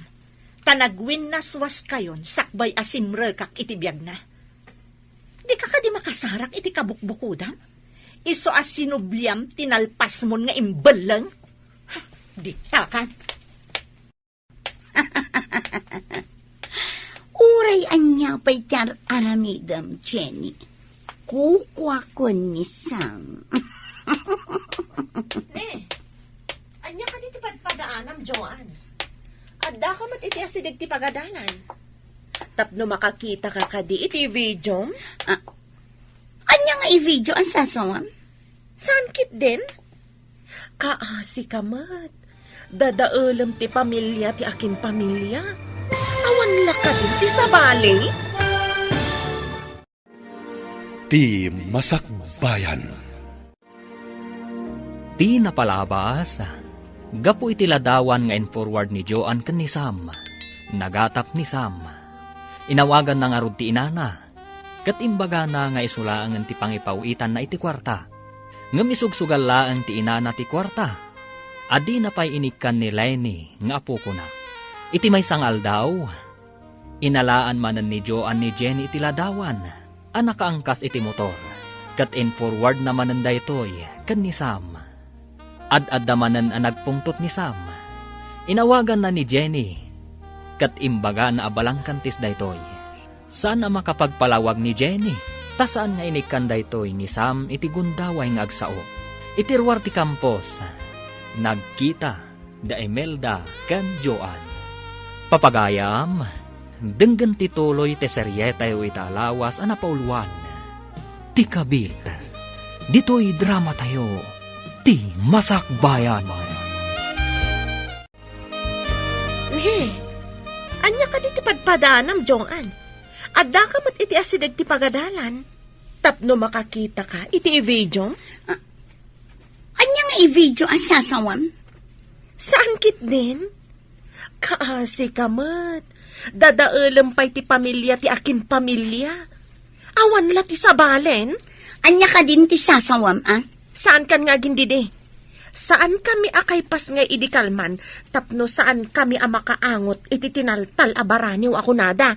Tanagwin na swas kayon, sakbay asimre kak iti biyag na. Di ka di makasarak iti kabukbukudam? Iso asinubliam tinalpas mo nga imbalang? Di takan. Uray anya pa'y tar aramidam, Jenny. Kukwa ko ni Sam. Anya ka diti padpadaanam, Joanne. Adda ka mat iti asidig ti pagadalan. Tapno makakita ka kadi iti video. Anya nga i-video ang sasawam? Saan kit din? Kaasi kamat. Dadaulam ti pamilya ti akin pamilya. Awan laka din ti sabali. Ti Masakbayan. Ti napalabas, gapo iti ladawan nga forward ni Joan ken ni Sam. Nagatap ni Sam. Inawagan na nga rod ti inana. Kat imbaga na nga isulaangan ti pangipawitan na iti kwarta. Ngam isugsugal laang ti inana ti kwarta. Adi na pa'y inikan ni Lenny nga apo ko na. Iti may sangal daw. Inalaan manan ni Joan ni Jenny iti ladawan. Anak kaangkas iti motor. Kat in forward naman nanda ito'y kan ni Sam. Ad-ad damanan ang nagpungtot ni Sam. Inawagan na ni Jenny. Kat imbaga na abalang kantis da ito'y. Saan na makapagpalawag ni Jenny? Ta saan nga inikan da ito'y ni Sam iti gundaway nga agsao. Itirwar ti Campos. Nagkita da Imelda kan Joan. Papagayam, denggan tituloy te seryeta yu italawas ana pauluan. Ti Kabit, dito'y drama tayo, ti Masakbayan. He, anya ka di ti padpadanam, Joan. Adda ka mat iti asidag ti pagadalan. Tapno makakita ka, iti i-video. Anya nga i-video ang sasawam? Saan kit din? Kaasi kamat. Dadaulam pa'y ti pamilya ti akin pamilya. Awan la ti sabalen. Anya ka din ti sasawam, ah? Saan kan nga gindide? Saan kami akay pas nga idikalman, tapno saan kami amakaangot iti tinaltal abaraniw ako nada.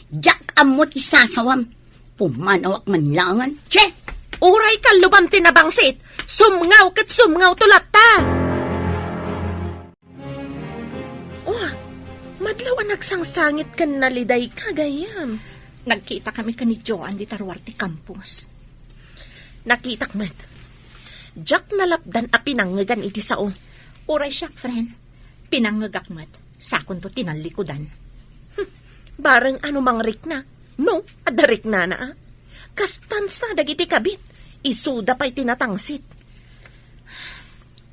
Jak amot ti sasawam. Pumanawak man langan. Che! Uray kalubam tinabangsit. Sumngaw kat sumngaw tulat ta. Oh, madlaw ang nagsangsangit kan naliday kagayam. Nagkita kami ka ni Joan di Tarwar ti Campos. Nakitak mat. Jak nalapdan a pinangagan iti sao. Uray siya, friend. Pinangagak mat. Sakon to tinalikudan. Barang ano mangrik na. No, adarik na na. Kastansa dagiti kabit. Isuda pa'y tinatangsit.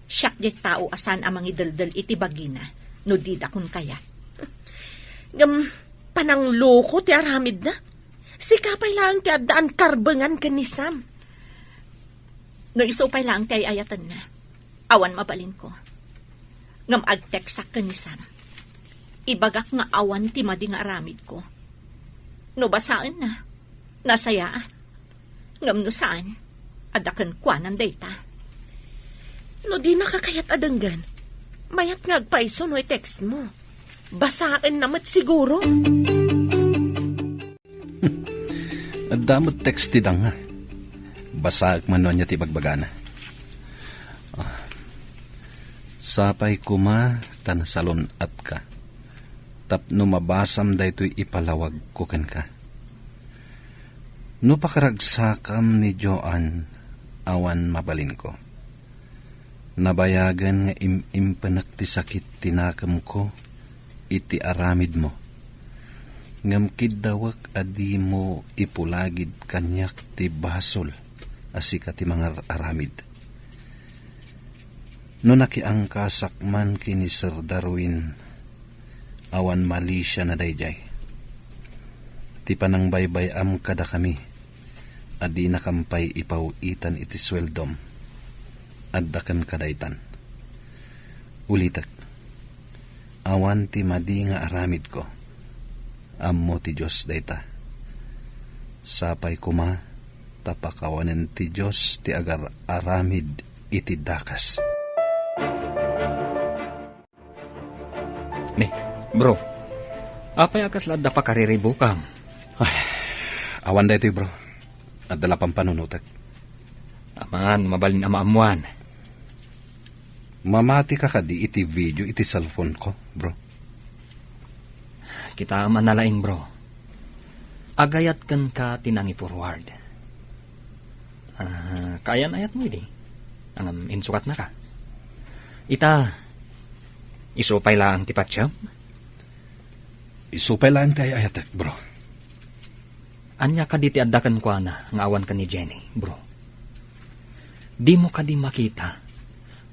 Siyak di tao asan amang idaldal iti bagina. No di dakon kaya. Panangloko ti aramid na. Sikapay lang ti addaan karbengan ka ni Sam. No isupay lang ti ayatan na. Awan mabalin ko. Ngam agteksak ka ni Sam. Ibagak nga awan ti madi nga aramid ko. No basaan na. Nasayaan. Ngam no saan. Adakan kwanan dayta. No di nakakayat adanggan. Mayat nga agpaiso no text mo. Basaan namat siguro. At damot text ti dang nga. Basaak man niya ti bagbagana. Sapay kuma tanasalon at ka. Tapno mabasam da ito'y ipalawag ko kan ka. No pakaragsakam ni Joan, awan mabalin ko. Nabayagan nga impanak ti sakit tinakam ko, iti aramid mo. Ngam kidawak adi mo ipulagid kanyak ti basol, asika ti mga aramid. No nakiangkasak man kini Sir Darwin, awan mali siya na dayjay. Ti panang baybay am kada kami, adi nakampay ipawitan iti sweldom, addakan kadaytan. Ulitak, awan ti madi nga aramid ko, ammo ti Diyos dayta. Sapay kuma, tapakawanan ti Diyos ti agar aramid iti dakas. Bro, apay akas lada pa kariribukam. Awan da ito bro, at dala pang panunutak. Aman, mabalin amaamuan. Mamati ka kadi iti video iti cellphone ko, bro. Kita manalaing bro. Agayat kan ka tinangi forward. Kayan ayat mo hindi. Ang insukat na ka. Ita, isupay lang ti patsyam? Isupay lang tayo ayatek, bro. Anya ka di ti addakan kwa na, ng awan ka ni Jenny, bro. Di mo ka di makita,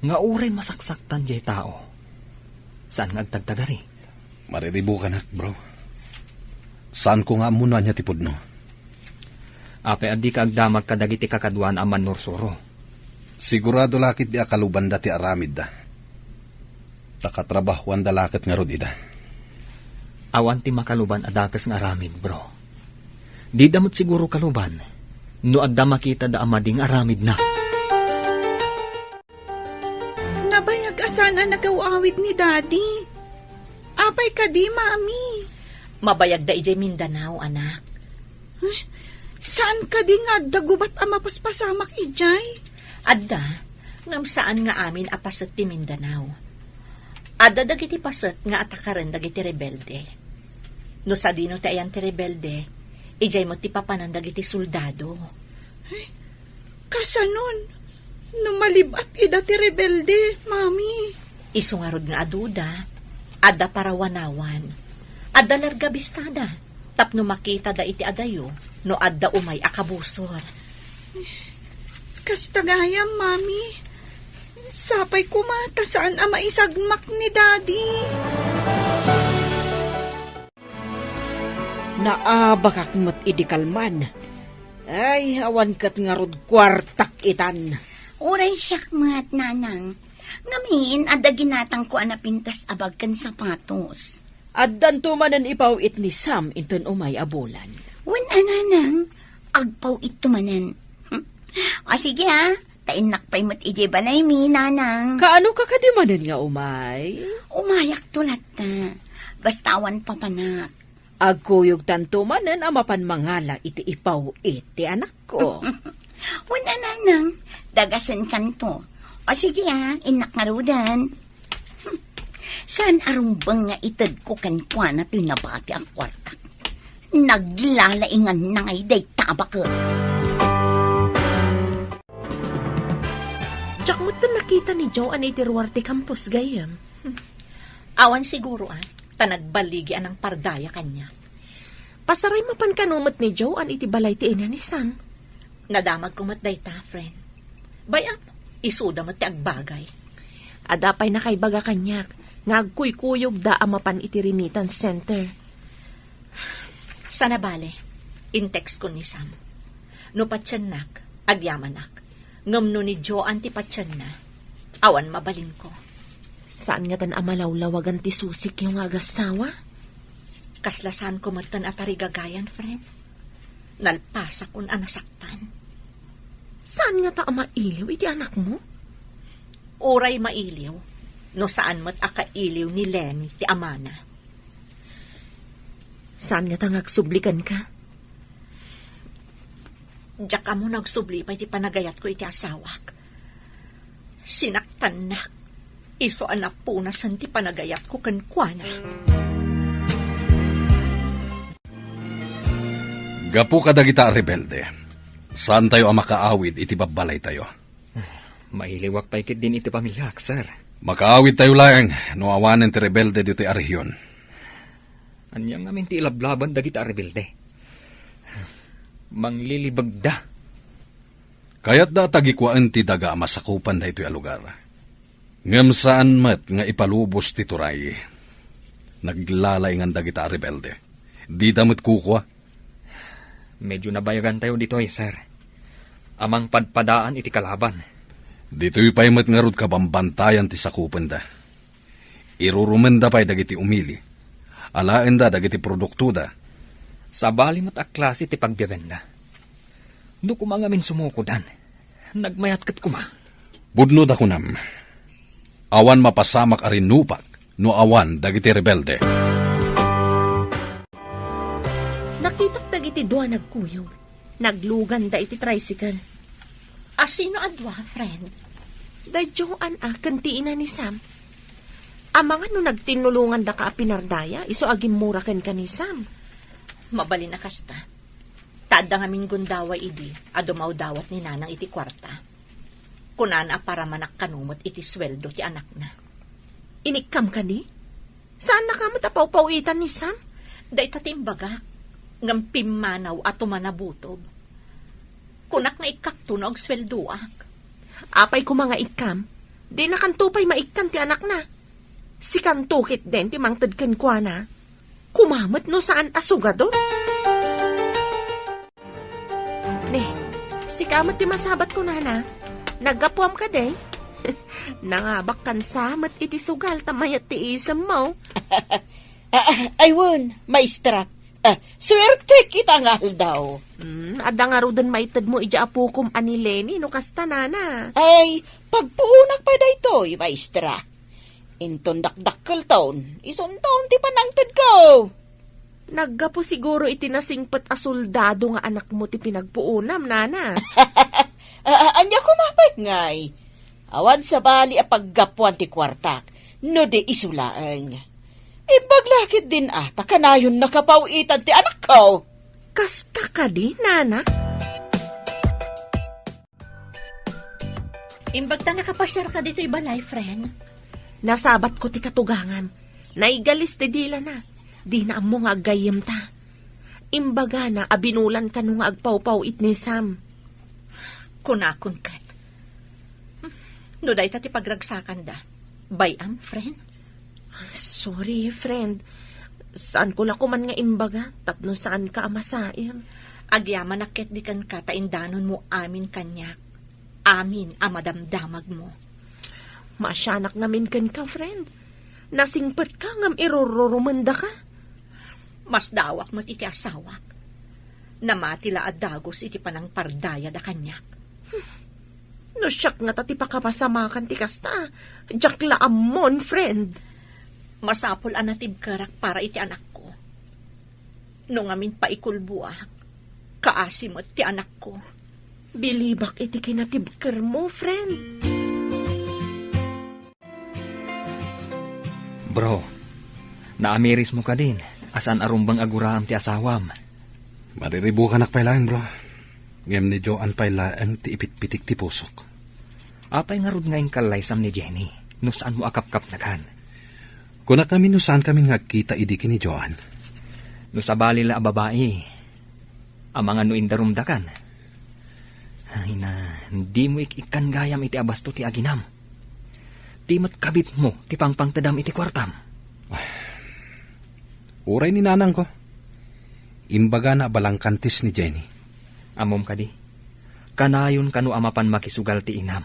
Nga uray masaksaktan jay tao. Saan nga agtagtagari? Maridibo ka na, bro. Saan ko nga muna niya tipod no? Apay adi ka agdamag kadagiti kakadwan aman nursuro. Sigurado lakit di akaluban dati aramid da. Takatrabahuan da lakit nga rodida. Awan ti makaluban adakas nga aramid, bro. Di damot siguro kaluban. No adda makita da amading aramid na. Nabayag asana nagawawid ni Daddy. Apay ka di, Mami. Mabayag da ijay Mindanao, anak. Saan ka di nga dagubat ang mapaspasamak ijay? Adda, ngam saan nga amin apasat ti Mindanao. Adda dagiti pasat nga atakaran dagiti rebelde. No sa dino ti ayan ti rebelde, ijay mo ti papanan dagiti soldado. Kasanon? Numalibat ida ti rebelde, Mami. Isungarod nga aduda, adda parawanawan, adda larga bistada, tapno makita da iti adayo, no adda umay akabusor. Kastagayam, Mami. Sapay kumata saan ang maisagmak ni Daddy. Naabakak mo't idikalman. Ay, awan kat nga rod kwartak itan. Uray siyak mat, nanang. Ngamin, ada ginatang ko anapintas abag kan sapatos. Addan tumanan ipaw it ni Sam inton umay abulan. Wan ananang, agpaw ito manan. O sige ha, tainak pa'y mat ije banay mi, nanang. Kaano ka kadimanan nga umay? Umayak tulat na. Bastawan papanak. Agkuyog tantumanan amapan mangala iti ipaw iti anak ko. Wan ananang, dagasan kanto. O sige ha, inak nga rudan. Saan arumbang nga itad ko kankwa na pinabati ang kwartak? Naglalaingan na ngay day tabak. Diyak mo't na nakita ni Joan iti Ruarte Campus gayam. Awan siguro tanagbaligi anang pardaya kanya. Pasaray mapan kanumot ni Joan iti balay ti ina ni Sam. Nadamag kumat dayta, friend. Bayam, isuda mo ti agbagay. Adapay na kay baga kanyak, ngagkuy-kuyog da amapan iti remittance center. Sana bale, in-text ko ni Sam. No patyanak, agyamanak. Ngam no ni Joan ti patyan na, awan mabalin ko. Saan nga tan amalawlawagan ti susik yung agasawa? Kaslasan ko matan at arigagayan, friend. Nalpasa kun anasaktan. Saan nga ta amailiw iti anak mo? Uray mailiw, no saan mat akailiw ni Lenny ti amana. Saan nga ta ngagsublikan ka? Diyak ka mo nagsubli pa iti panagayat ko iti asawak. Sinaktan na. Iso anak po na san ti panagayat ko kankwana. Gapu ka dagita rebelde. Saan tayo ang makaawid iti babalay tayo? Mailiwak pa ikit din iti pamilyak, sir. Makaawid tayo lang, no awanan ti rebelde dito ay rehiyon. Anyang namin ti ilablaban dagita rebelde. Manglilibag da. Kaya't da tagikwaan ti daga masakupan da ito'y lugar. Ngam saan mat nga ipalubos ti turay. Naglalaingan dagita rebelde. Di damit kukwa. Medyo nabayagan tayo dito sir. Amang padpadaan iti kalaban. Dito'y pa'y mat nga rod kabambantayan ti sakupan da. Irurumen da pa'y dagiti umili. Alaen da dagiti produkto da. Sa bali mat aklase ti pagbibenda. Do kumangamin sumukudan. Nagmayat kat kuma. Budno da kunam. Awan mapasamak arin nupak, no awan dagiti rebelde. Nakitak dagiti dua nagkuyog. Naglugan da iti tricycle. Asino adwa, friend? Da Joan kantiin na ni Sam. Amang no nagtinulungan da ka pinardaya, iso agim muraken ka ni Sam. Mabalin na kasta. Tada nga min gundaway idi, adumaw dawat ni nanang iti kwarta. Kunana para manak kanumot iti sweldo ti anak na. Inikam ka di? Saan nakamot apaw-pawitan ni Sam? Da itatimbaga, ngam pimmanaw at tumanabutob. Kunak nga ikaktunog sweldoak. Apay ko mga ikam, Di na kantupay maikkan ti anak na. Si kantukit din ti mangtad kan kwa na. Kumamat no saan asugado? Ne, si kamat ti masabat ko na. Nagapuam ka de. Nangabak kan samat iti sugal tamayat ti isam mo. Aywan, maestra. Swerte kita nga daw. Ada nga rudan maitad mo ija apukom ani Lenny no kasta nana. Ay, pagpuunak pa daytoy, maestra. Inton dakdakkel taon, ison taon ti panangtad ko. Naggapo siguro iti nasingpet a soldado nga anak mo ti pinagpuunam, nana. Anya kumapag ngay. Awan sa bali a paggapuan ti kwartak, no di isulaang. Ibaglakit din ata kanayon nakapawitan ti anak ko. Kasta ka di, nana? Imbagta nakapasyar ka dito ibalay, friend. Nasabat ko ti katugangan. Naigalis ti dila na. Di na mo nga agayem ta. Imbaga na abinulan ka nung agpaw-paw it ni Sam. Kunakon kat. No day ti pagragsakan da. Bayam, friend? Sorry, friend. Saan ko lakuman nga imbaga? Tapno saan ka amasair? Agyaman nakit di kan kataindanon mo amin kanyak. Amin amadamdamag mo. Masyanak ngamin kan ka, friend. Nasingpet ka ngam irororomanda ka. Mas dawak mo't iti asawak. Namatila at dagos iti panang pardaya da kanyak. No siyak nga tati pakapasamakan ti kasta. Jakla amon, friend. Masapol anatib karak para iti anak ko. Nung amin paikulbuak, kaasimot ti anak ko. Bilibak iti kinatibker mo, friend. Bro, naamiris mo ka din. Asan arumbang aguraam ti asawam? Mariribu ka nakpailaang, bro. Ngem ni Joan pailaang ti ipitpitik ti pusok. Apay nga rod nga kalaysam ni Jenny. No saan mo akap-kap na kan? Kunak kami no saan kami ngagkita idiki ni Joan. No sa balila a babae. Ang mga no indarumdakan. Ay na, hindi mo ikan gayam iti abasto ti aginam. Ti mat kabit mo, ti pangpangtadam iti kwartam. Uray ni nanang ko. Imbaga na balangkantis ni Jenny. Amom ka di. Kanayon kanu amapan makisugal ti inam.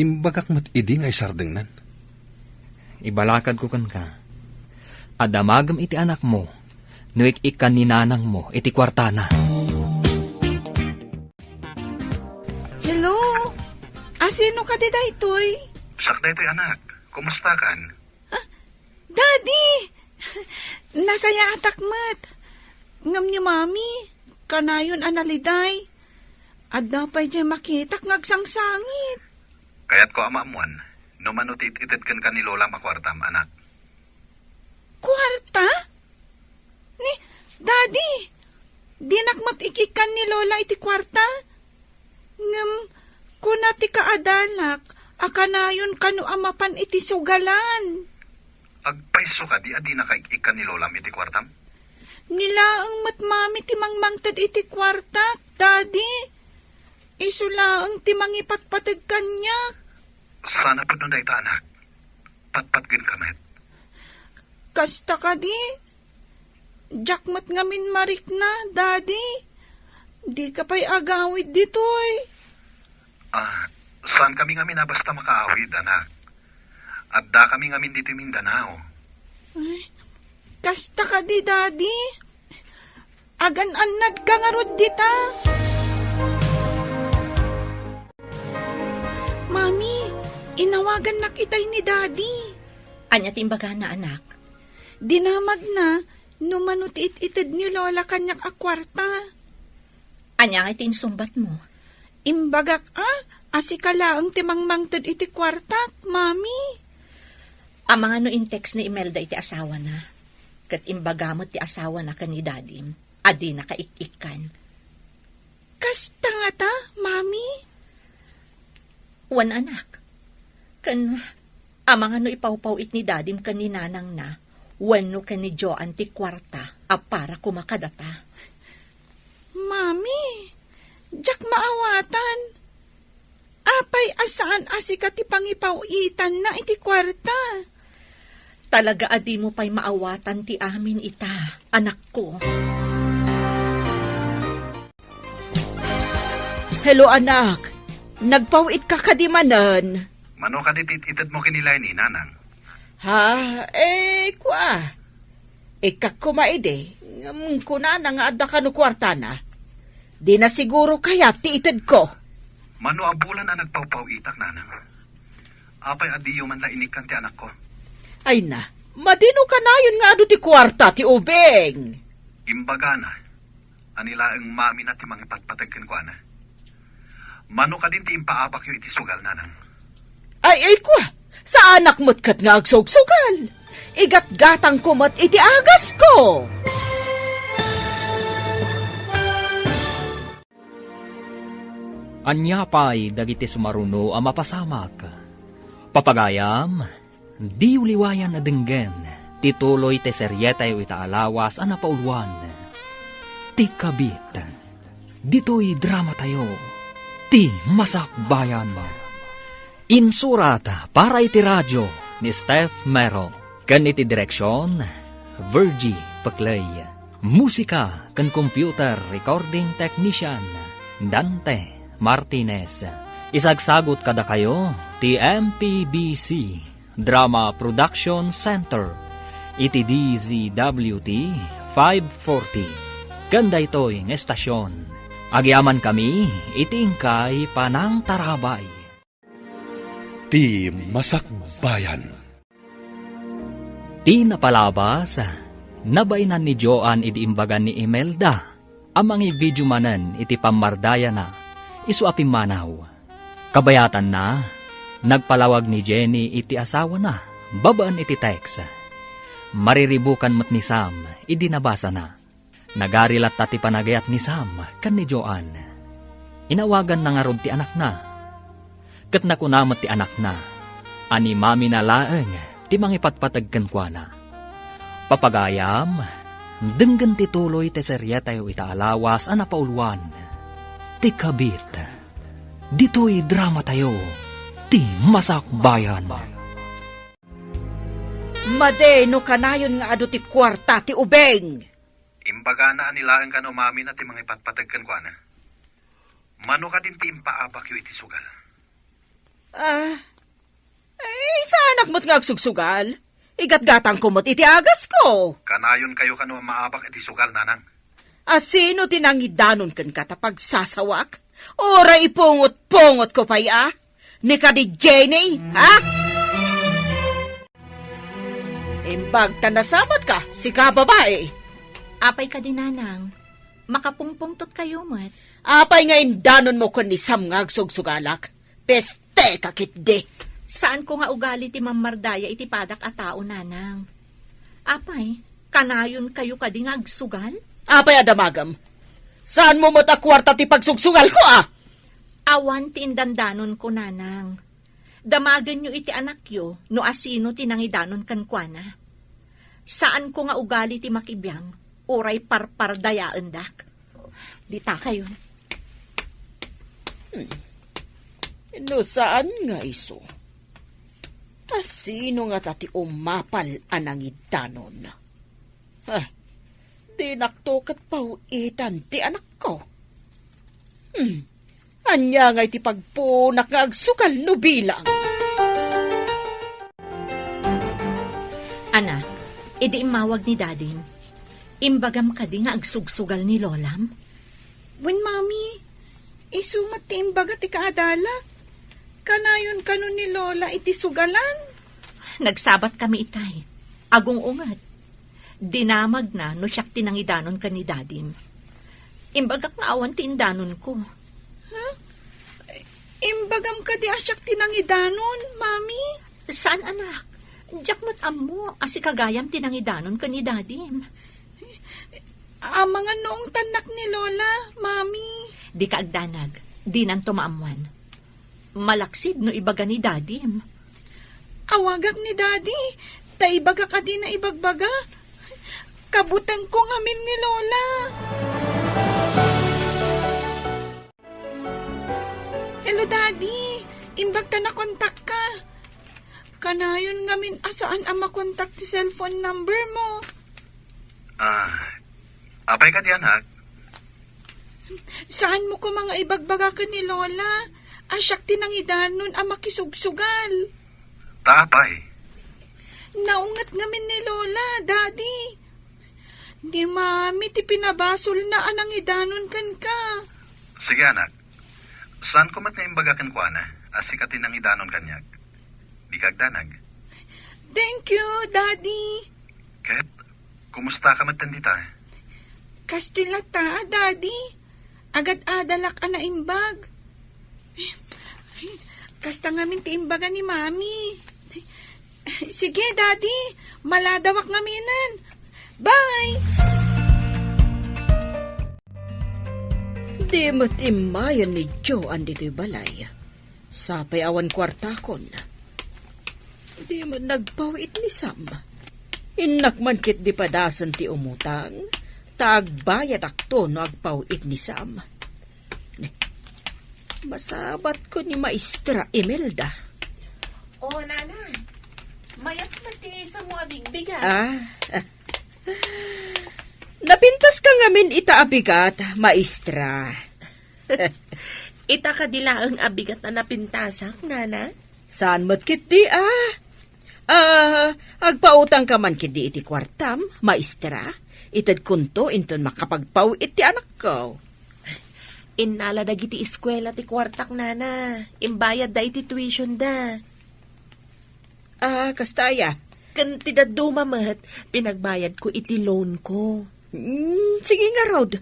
Imbagak mat idi ngay sardeng nan. Ibalakad ko kan ka. Adamagam iti anak mo, nuik ikan ni nanang mo iti kwartana. Hello? Asino ka di daytoy? Sakda ito'y anak. Kumusta kan? Daddy! Nasaya atakmat. Ngam ni mami, kanayon analiday. Adda pa'y dyan makitak ngagsangsangit. Kaya't ko amamuan, no manutit itid kan ni Lola makwartam, anak. Kwarta? Ni, Daddy, dinakmat ikikan ni Lola iti kwarta? Ngam, kunati kaadalak, akanayon kanu amapan iti sugalan. Agpaiso ka di adi nakaikikan ni Lola iti kwartam? Nilaang matmami ti mangmangtad iti kwarta, Daddy. Isulaang ti mangipatpatag kanyak. Sana po nun ta, anak. Patpatgin kamet. Kasta ka di? Jakmat ngamin marik na, Daddy. Di ka pa'y agawid ditoy. Saan kami ngamin na basta makaawid, anak? At da kami ngamin dito Mindanao. Ay, kasta ka di, Daddy. Agan-anad ka nga rod dita. Mami, inawagan na kitay ni Daddy. Anya timbaga na anak. Dinamag na, numanutit-itid ni Lola kanyak akwarta. Anya nga itinsumbat mo. Imbagak asikala ang timangmangtad iti kwartak, Mami. Ang mga no in-text ni Imelda iti asawa na. Kat imbagamot ti asawa na kan ni Dadim. Adi na kaikikan. Kasta nga ta, Mami? Wan anak. Kan, ang mga no ipawpawit ni Dadim kan ni nanang na, wan no kan ni Joan ti kwarta, para kumakadata. Mami, jak maawatan. Apay asaan asika ti pangipawitan na iti kwarta. Talaga adi mo pa'y maawatan ti amin ita, anak ko. Hello anak, nagpawit ka kadimanan. Mano ka ditititad mo kinilay ni nanang? Ha? Kwa? Ikak kumaide, kuna na nga adda ka no kwarta na. Di na siguro kaya ti itid ko. Mano abulan na nagpawpawitak nanang? Apay adiyo man la inikan ti anak ko. Ay na, madino ka na yun nga ado ti kwarta ti ubeng. Imbaga na, anila ang mami na ti mga patpatagkan ko ana. Mano ka din ti impaabak yu iti sugal nanang? Ay kwa, sa anak mo't kat nga agsugsugal. Igat-gatang kumot iti agas ko. Anya pa'y dagiti sumaruno ang mapasamak. Papagayam, di uliwayan na denggen, tituloy te seryetay itaalawas ang napauluan. Ti kabit, dito'y drama tayo, ti masakbayan. Insurat para iti radyo ni Steph Mero, kan iti direksyon, Virgie Paclay. Musika kan computer recording technician, Dante Martinez. Isagsagot kada kayo, ti MPBC Drama Production Center, iti DZWT 540. Ganda ito'y ng estasyon. Agyaman kami, itingkay panang tarabay. Ti Masakbayan. Ti napalabas, nabainan ni Joan iti imbagan ni Imelda, amang i-video manan iti pamardaya na, isu apimanaw. Kabayatan na, nagpalawag ni Jenny iti asawa na, babaan iti text. Mariribukan mo't ni Sam, idinabasa na. Nagarilat tati panagayat ni Sam, kan ni Joan. Inawagan na nga rod ti anak na. Kat nakunamot ti anak na, ani mami na laeng, ti mangipatpatagkan kwa na. Papagayam, denggan ti tuloy ti seryetayo itaalawas ang napauluan. Ti kabit, dito'y drama tayo, ti masakbayan. Madeno kanayon nga ado ti kwarta ti ubeng. Imbaga na anilaan ka no mami na ti mga ipatpatagkan ko ana. Mano ka din ti impaabak yu iti sugal. Sa anak mo't nga agsugsugal. Igat-gatang kumot iti agas ko. Kanayon kayo ka no maabak iti sugal nanang. Sino tinangidanon kan katapag sasawak? Ora ipungot-pungot ko pa'y Ni ka di Jenny, ha? Imbag tanasabat ka, si ka babae. Apay ka din, nanang. Makapungpungtot kayo, mat. Apay nga indanon mo kun ni Sam nga agsugsugalak. Peste kakit di. Saan ko nga ugali ti mamardaya iti padak a tao, nanang? Apay, kanayon kayo ka din agsugal? Apay adamagam. Saan mo mata kwarta ti pagsugsugal ko, Awan ti indandanon ko, nanang. Damagan nyo iti anak yo, no asino tinangidanon kan kuana. Saan ko nga ugali ti makibiyang, oray parpardayaan dak. Dita kayo. No saan nga iso? Asino nga tati umapal anangidanon? Di naktokat pauitan ti anak ko. Anya nga iti pagpunak nga agsukal no bilang. Anak, idi imawag ni dadim. Imbagam ka di nga agsugsugal ni Lolam. Wen, mami, isumat ti imbaga ti kaadalak. Kanayon kanon ni Lola iti sugalan. Nagsabat kami itay. Agong ungat. Dinamag na no siyak tinangidanon ka ni dadim. Imbagak nga awan ti indanon ko. Imbagam ka di asyak tinangidanon, mami. Saan, anak? Diyak mat amo, asi kagayam tinangidanon ka ni dadim. Mga noong tanak ni Lola, mami. Di ka agdanag, di nan tumaamuan. Malaksid no ibaga ni dadim. Awagak ni daddy, ta ibaga ka di na ibagbaga. Kabutang ko ngamin ni Lola. Hello, Daddy. imbag ta na kontak ka. Kanayon ngamin asaan ang makontak ti cellphone number mo. Apay ka diyan, ha? Saan mo ko mga ibagbaga ka ni Lola? Asyak tinangidanon ang makisugsugal. Taapay. Naungat ngamin ni Lola, Daddy. Di mami, ti pinabasol na anang idanon kan ka. Sige, anak. Saan ko mat nga imbagakan ko, ana? Asikatin ang idanon kanyag. Di kagdanag. Thank you, Daddy. Ket, kumusta ka matandita? Kastilata, Daddy. Agad adalak ana imbag. Kasta ngamin ti imbaga ni Mami. Sige, Daddy. Maladawak ngaminan. Bye! Di mo't imayan ni Joan dito'y balay. Sapay awan kwartakon. Di man nagpawit ni Sam. Inak man kit di padasan ti umutang. Tagbayad akto no agpawit ni Sam. Masabat ko ni Maestra Imelda. Oh, Nana. Mayat na ti sa mo abigbigan. Napintas ka ngamin itaabigat, Maestra. Ita ka dila ang abigat na napintasak, Nana? Saan mo't kit di agpautang ka man kit di iti kwartam, Maestra. Itad kunto inton makapagpaw iti anak ko. Inala da giti eskwela ti kwartak, Nana. Imbayad da iti tuition da. Kastaya. Kanti da dumamat, pinagbayad ko iti loan ko. Sige nga, Rod.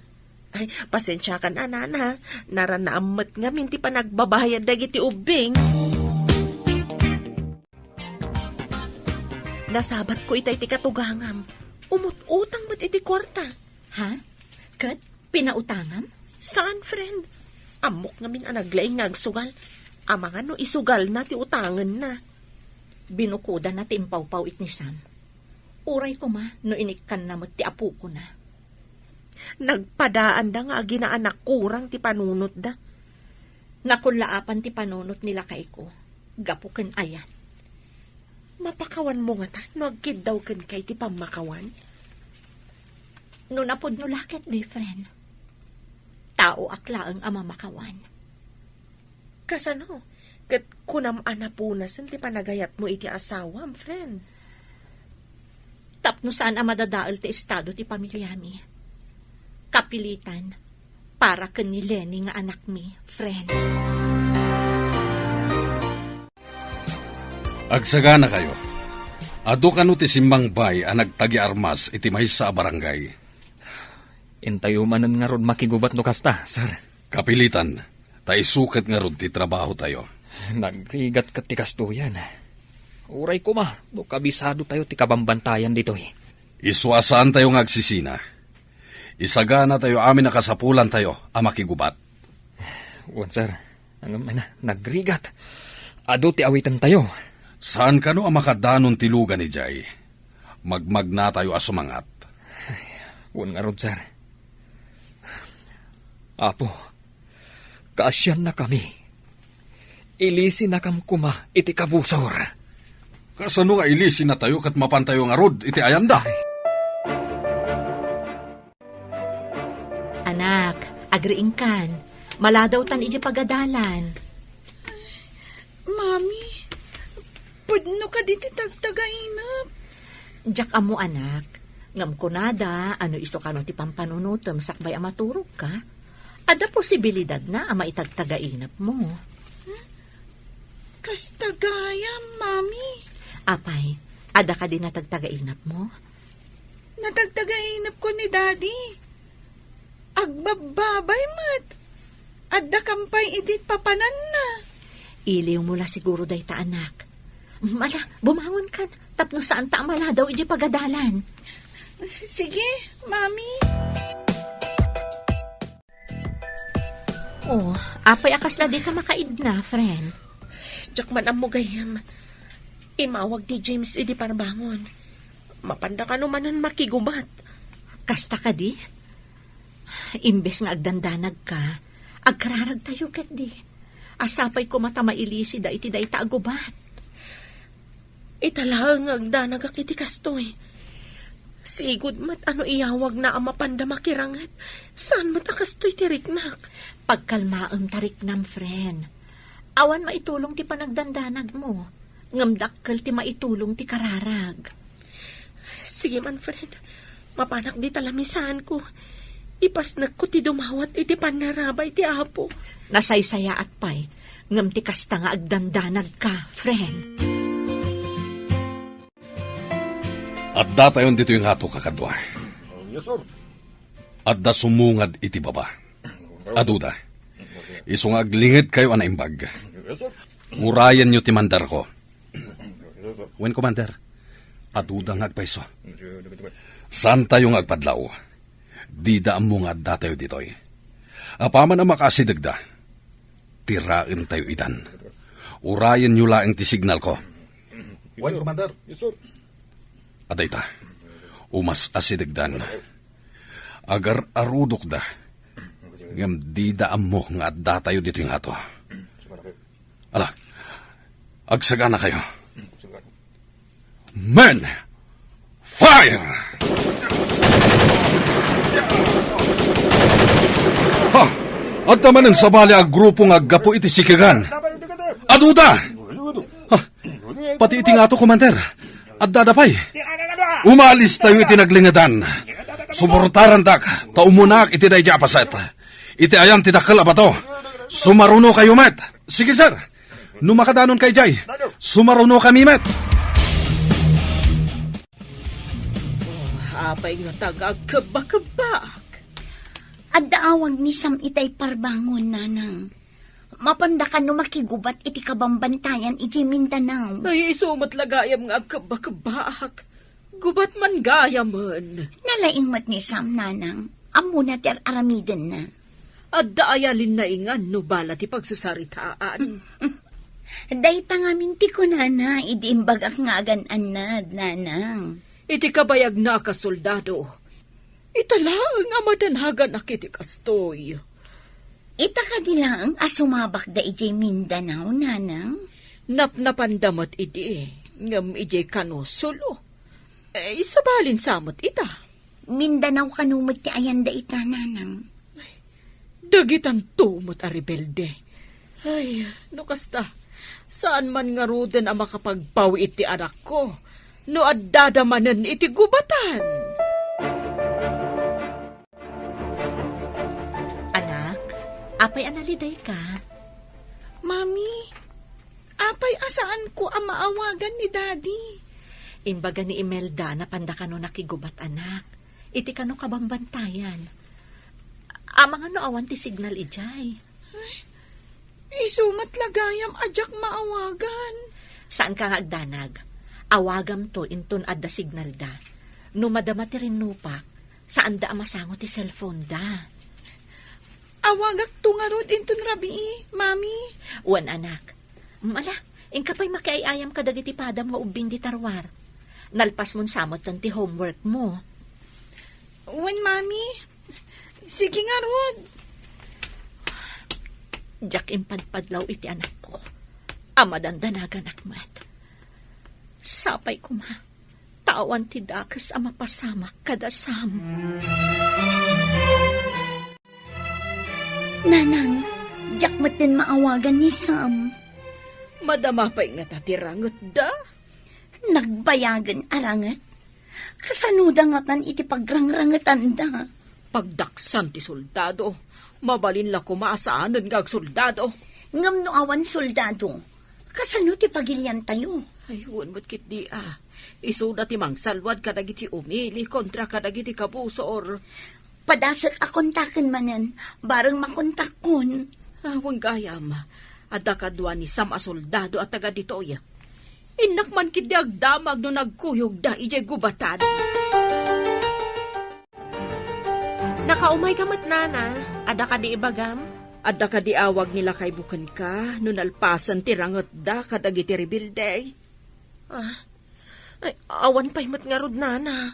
Ay, pasensya ka na, Nana. Naranaamat nga minti pa nagbabayad da giti ubing. Nasabat ko itay ti katugangam. Umut-utang mat iti kwarta. Ha? Kat, pinautangam? Saan, friend? Amok ngamin ang naglaing ngagsugal. Amangan no isugal na ti utangan na. Binukuda na ti impaw-pawit ni Sam. Uray ko ma, no inikan na ti apo ko na. Nagpadaan da nga ginaanak kurang ti panunot da. Nakunlaapan ti panunot nila kay ko. Gapuken ayan. Mapakawan mo nga ta, no agkid daw ken kay ti pamakawan. No napod no lakit, different. Tao aklaang amamakawan. Kasano? Kat kunam anapunasan ti panagayat mo iti asawam, friend. Tapno saan ang madadaal ti estado ti pamilyami. Kapilitan para ken ni Lenny nga anak mi, friend. Agsagana kayo. Ado kanu ti simbang bay ang nagtagi armas iti may sa barangay. Intayo manan nga rod makigubat no kasta, sir. Kapilitan, tayo sukat nga rod ti trabaho tayo. Nagrigat kat ti kastuyan. Uray ko ma, do kabisado tayo ti kabambantayan dito eh. Iswasaan tayo nga agsisina. Isagana tayo amin nakasapulan tayo ang makigubat. Wan sir, nagrigat. Ado ti awitan tayo. Saan kano ang makadanon tilugan ni Jay? Magmag na tayo asumangat. Wan nga rod sir. Apo, kaasyan na kami. Ilisin na kam kuma iti kabusor. Kasano nga ilisin na tayo kat mapantayo nga rod iti ayanda? Anak, agriing kan. Maladaw tan iti pagadalan. Mami, pudno ka diti tagtagainap. Diyak amo anak. Ngam kunada, ano iso kano ti pampanunutom sakbay amaturog ka. Ada posibilidad na ama itagtagainap mo. Kastagaya, Mami. Apay, ada ka din natagtagainap mo? Natagtagainap ko ni Daddy. Agbababay mat. Adda kampay idit papanan na. Iliw mula siguro day ta anak. Mala, bumangon ka. Tapno saan ta mala daw iji pagadalan. Sige, Mami. Oh, apay akas na di ka makaid na, friend. Diyak man ang mugayam. Imawag ni James idi panabangon. Mapanda ka naman makigubat. Kasta ka di? Imbes nga agdandanag ka, agkararag tayo ket di. Asapay ko mata mailisi da iti da ita agubat. Italaang agdanag akiti kastoy. Sigud mat ano iyawag na ang mapanda makirangat. Saan mat akastoy tiriknak? Pagkalmaam tarik nam, friend. Awan maitulong ti panagdandanag mo. Ngamdakkel ti maitulong ti kararag. Sige man, friend. Mapanak di talamisan ko. Ipasnak ko ti dumawat iti panarabay ti apo. Nasaysaya at pay. Ngam ti kasta nga agdandanag ka, friend. At datayon dito yung ato kakadwa. At da sumungad iti baba. Aduda, isong aglingit kayo anaimbag. Ngurayan nyo ti mandar ko. Wen commander, aduda nga agpaiso. Saan tayo nga agpadlaw? Di daan mo nga datayo ditoy. Apaman na makasidagda, tirain tayo idan. Urayan nyo laeng ti signal ko. Wen commander. At ita, umas asidagdan. Agar arudok da. Ngam di daan mo nga at datayo dito yung ato. Ala, agsaga na kayo. Men! Fire! Ha! At naman ang sabali ag grupo nga gapo iti sikigan. Aduda! Ha! Pati iti nga to, commander. At dadapay. Umalis tayo iti naglingadan. Suportaran dak, taumunak iti day japaset. Iti ayan ti dakkel abato. Sumaruno kayo, met. Sige, sir. Numakadanon kay Jay. Sumaruno kami, met. Apay nga tagagkabakabak. At daawag ni Sam itay parbangon, nanang. Mapanda ka no makigubat iti kabambantayan iti Mindanao. Ay, isumat lagayam nga agkabakabak. Gubat man gayaman. Nalaing mat ni Sam, nanang. Amo na ti aramiden na. At daayalin na ingan no bala ti pagsasaritaan. Dayta nga minti ko, nana. Idiimbag ak nga agan-anad, nanang. Iti kabayag na kasoldado. Italaang amadanhagan akiti kastoy. Ita ka nilang asumabak da iti Mindanao, nanang. Napnapandamat idi. Ngam iti kanosulo. Isabalin samot ita. Mindanao kanumot ti ayan da ita, nanang. Dagitan tumot a rebelde. Ay, no kasta. Saan man nga ruden ang makapagpawi iti anak ko? No addadamanan iti gubatan. Anak, apay analiday ka? Mami, apay asaan ko ang maawagan ni Daddy? Imbaga ni Imelda na panda ka no nakigubat, anak. Iti ka no kabambantayan. Amang ano awan ti signal ijay. Isumat lagayam ajak maawagan. Saan ka nga agdanag? Awagam to inton adda signal da. No madama ti rinupak, saan da amasango ti cellphone da. Awagak tungarod inton rabi, Mami. Wan anak. Mala, ingkapay makiayayam ka dagiti padam nga ubing di tarwar. Nalpas mon samot tan ti homework mo. Wan, Mami. Sige nga, Rod. Jak impadpadlaw iti anak ko. Amadandanagan akmat. Sapay ko ma. Tawan ti dakas ama pasamak kadasam. Nanang, jak mat din maawagan ni Sam. Madama pa'y nga tatirangot da. Nagbayagan arangat. Kasanuda nga tan iti pagrangrangetan da. Pagdaksan ti soldado. Mabalin la kumasaanan nga soldado. Ngam no awan soldado. Kasano ti pagilyan tayo? Ay, huwag mo't kit di Isuda ti mangsalwad kadagiti umili kontra kadagiti kabuso or... Padasak akontaken manen, bareng makontak kun. Huwag gayam. Adda kadwa ni Sam a soldado at taga ditoy. Inak man kit di agdamag no nagkuyog da ijay gubatan. Nakaumay ka mat, nana. Ada ka di ibagam? Adda ka di awag nila kay bukan ka, no nalpasan ti rangot da kadagiti rebilde. Ay, awan pa'y mat nga rod, nana.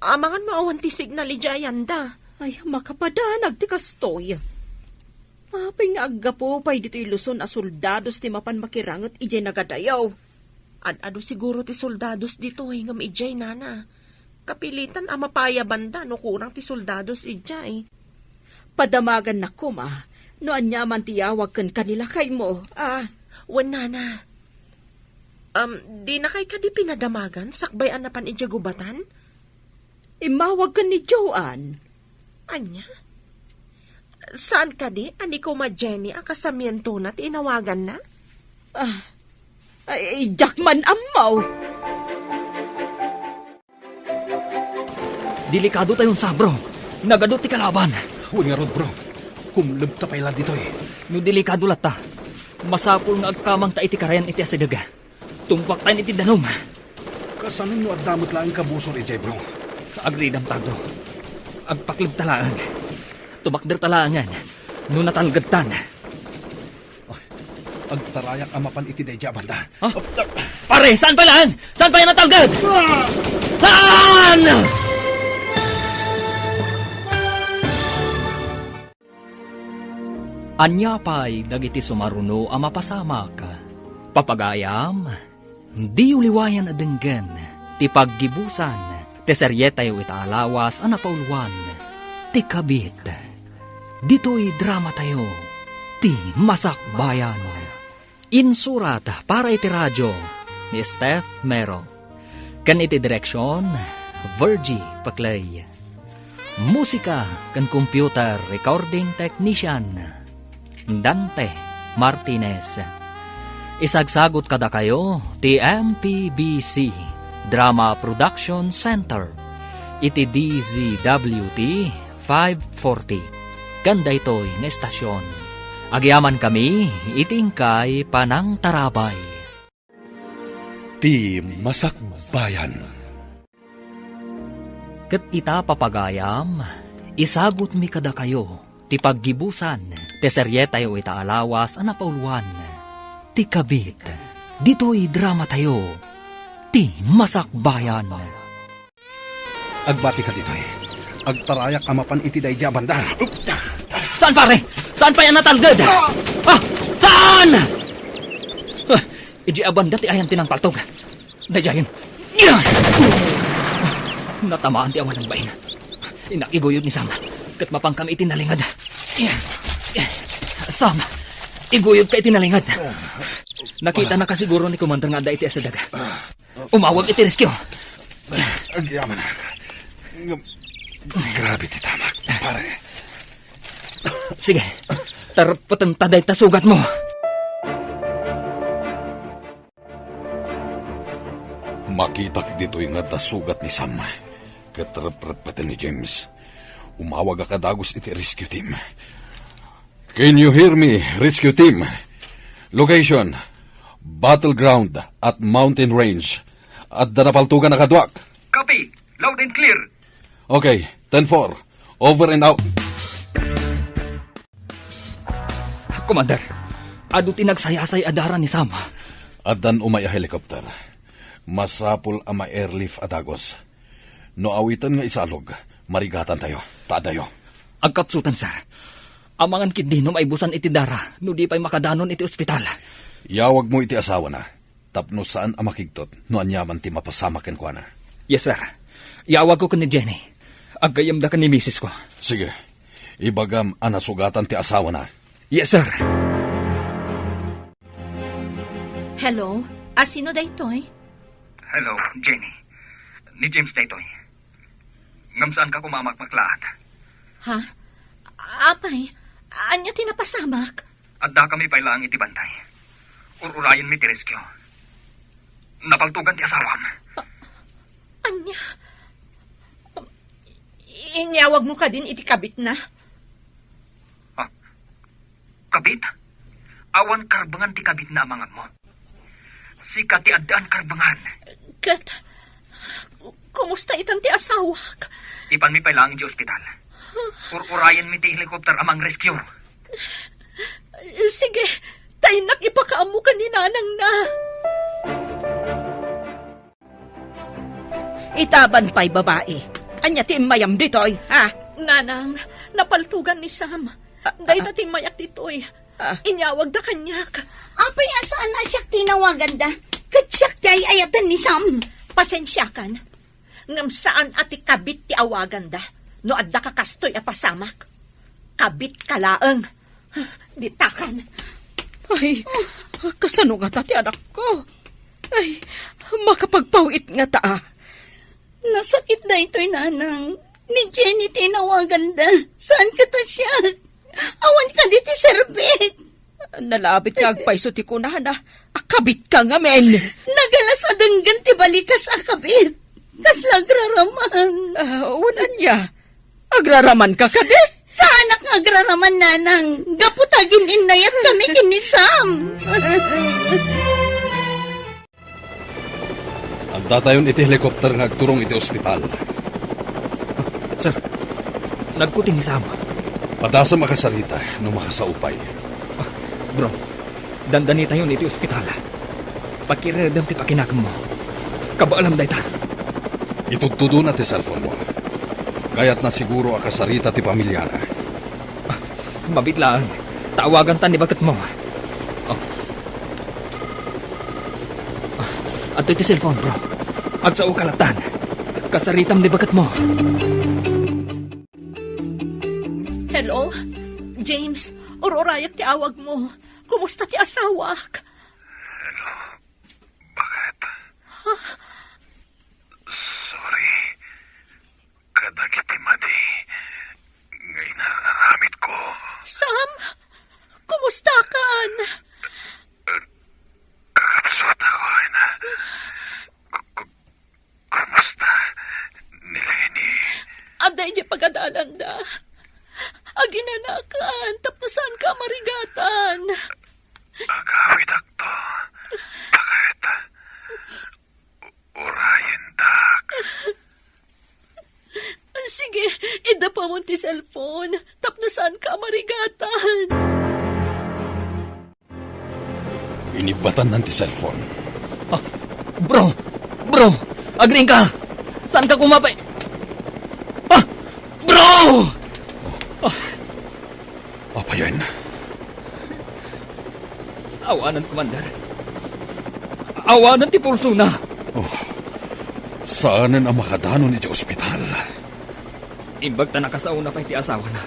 Amangan mo awan ti signal ijayan da. Ay, makapadanag ti kastoy. Apay nga aggapo pay dito'y Luzon a soldados ti mapan makirangot ije nagadayaw. Ado siguro ti soldados dito ngam ijay nana. Kapilitan a mapaya banda no kurang ti soldados ijay. Padamagan na ko ma, no anya man tiyawag kan kanila kay mo. Wen nana. Di na kay kadi pinadamagan sakbay anapan ijay gubatan? Imawag kan ni Joan. Anya? Saan ka di? Ani ko ma Jenny ang kasamiento na tinawagan na? Ay, Jackman amaw. Delikado tayong sabro. Nagadot ti kalaban. Huwag nga rod, bro. Kumlab ta pala dito eh. No delikado lata. Masapul nga agkamang ta iti karayan iti asidaga. Tumpak tayo iti danom. Kasanon mo at damot lang kabusor ijay, bro. Agridam ta, bro. Agpaklib talaan. Tumakder talaan yan. No natalgad Agtarayak amapan iti dayja banda. Huh? Pare, saan pa lang? Saan pa yan natalgad? Saan? Anya pa'y dagiti sumaruno ang mapasamak. Papagayam, di uliwayan adenggan, ti paggibusan, ti seryetayo itaalawas ang napauluan, ti kabit. Dito'y drama tayo, ti masakbayan. Insurat para iti radyo ni Steph Mero. Kan iti direksyon, Virgie Paclay. Musika kan computer recording technician, Dante Martinez. Isagsagot kada kayo, ti MPBC Drama Production Center. Iti DZWT 540. Ganda ito'y na estasyon. Agyaman kami, itingkay panang tarabay. Ti Masakbayan. Ket ita papagayam, isagot mi kada kayo, ti paggibusan, ti seryetayo itaalawas ang napauluan, ti kabit, dito'y drama tayo, ti Masakbayan. Agbati ka dito eh. Agtarayak amapan iti dayja banda. Saan pare? Saan pa yan natalgad? Saan? Iji abanda ti ayan tinang paltog. Dayayin. Natamaan ti awan ng bain. Inakiguyod ni Sam. Kat mapang kami itinalingad. Sam, iguyod ka itinalingad. Nakita na kasiguro ni Commander nga da iti asadag. Umawag iti rescue. Agyaman na. Grabe ti tamak, pare. Sige, tarapatan taday tasugat mo. Makitak dito'y nga tasugat ni Sam. Katarapatan ni James. Umawag ka dagos iti rescue team. Can you hear me, rescue team? Location, battleground at mountain range. At danapaltugan na kadwak. Copy. Loud and clear. Okay, 10-4. Over and out. Commander, adu tinagsayasay adara ni Sam. Adan umay a helicopter. Masapul ama airlift adagos. No awitan nga isalog, marigatan tayo. Taadayo. Agkapsutan, sir. Amangan kid no maibusan iti dara, no di pa'y makadanon iti ospital. Yawag mo iti asawa na. Tapno saan amakigtot, no anyaman ti mapasamakin ko na. Yes, sir. Yawag ko ni Jenny. Agayam da ka ni misis ko. Sige. Ibagam anasugatan ti asawa na. Yes, sir. Hello? Sino da ito Hello, Jenny. Ni James da ito Ngam saan ka kumamakmaklaat? Ha? Apay, anya tinapasamak? Adda kami pailang iti bantay. Ururayan mi ti rescue. Napaltugan ti asawam. Anya? Inyawag mo ka din iti kabit na? Kabit? Awan karbangan ti kabit na amangam mo. Sika ti addaan karbangan. Kat, kumusta itan ti asawak? Ipan mi pailang di ospital. Ururayan mi ti helicopter amang rescue. Sige, tayo nakipakaamo ka ni nanang na. Itaban pa'y babae. Anya ti mayam ditoy, ha? Nanang, napaltugan ni Sam. Day ta timayak ditoy. Inyawag da kanyak. Apay asaan na siya tinawagan da? Katsyak jay ayatan ni Sam. Pasensya kan. Ngam saan ati kabit ti awagan da. No adda ka kastoy a pasamak. Kabit kalaeng. Ditakan. Ay, kasano nga ta ti anak ko? Ay, makapagpawit nga ta. Nasakit na ito'y nanang. Ni Jenny tinawagan da. Saan ka ta siya? Awan ka di ti serbik. Nalabit ka agpaiso ti kunahan na. Akabit ka nga, men. Nagalas adenggan ti balikas akabit. Kaslagraraman. Unan niya. Agraraman ka ka di? Sa anak nga agraraman nanang. Gaputagin inayat kami kinisam. Adda tayon iti helikopter nga agturong iti ospital. Sir, nagkuting ni Sam. Padasa makasarita no makasaupay. Bro, dandani tayo iti ospital. Pakiredam ti pakinakam mo. Kabaalam day ta. Itudtudo na ti cellphone mo. Kaya't na siguro akasarita ti pamilya na. Mabit lang. Tawagan ta ni bagat mo. Ato iti cellphone, bro. Agsao kalatan. Kasaritam ni bagat mo. Hello? James, ororayak ti awag mo. Kumusta ti asawak? Hello? Bakit? Sorry. Kadagiti madi. Ngay nararamit ko. Sam, kumusta kan? Kakapsot ako na. Kumusta? Ni Lenny. Aday di pagadalan da. Aginanakan, tapnasan ka marigatan. Agawid akto. Bakit? Urayan dak. Sige, ida pa mo ti cellphone. Tapnasan ka marigatan. Inibatan ng ti cellphone. Bro, agring ka. Saan ka kumapay? Bro! Apa yan? Awanan, Commander. Awanan ti Pursuna. Saanan ang makadanon iti ospital? Imbag ta nakasauna pa iti asawa na.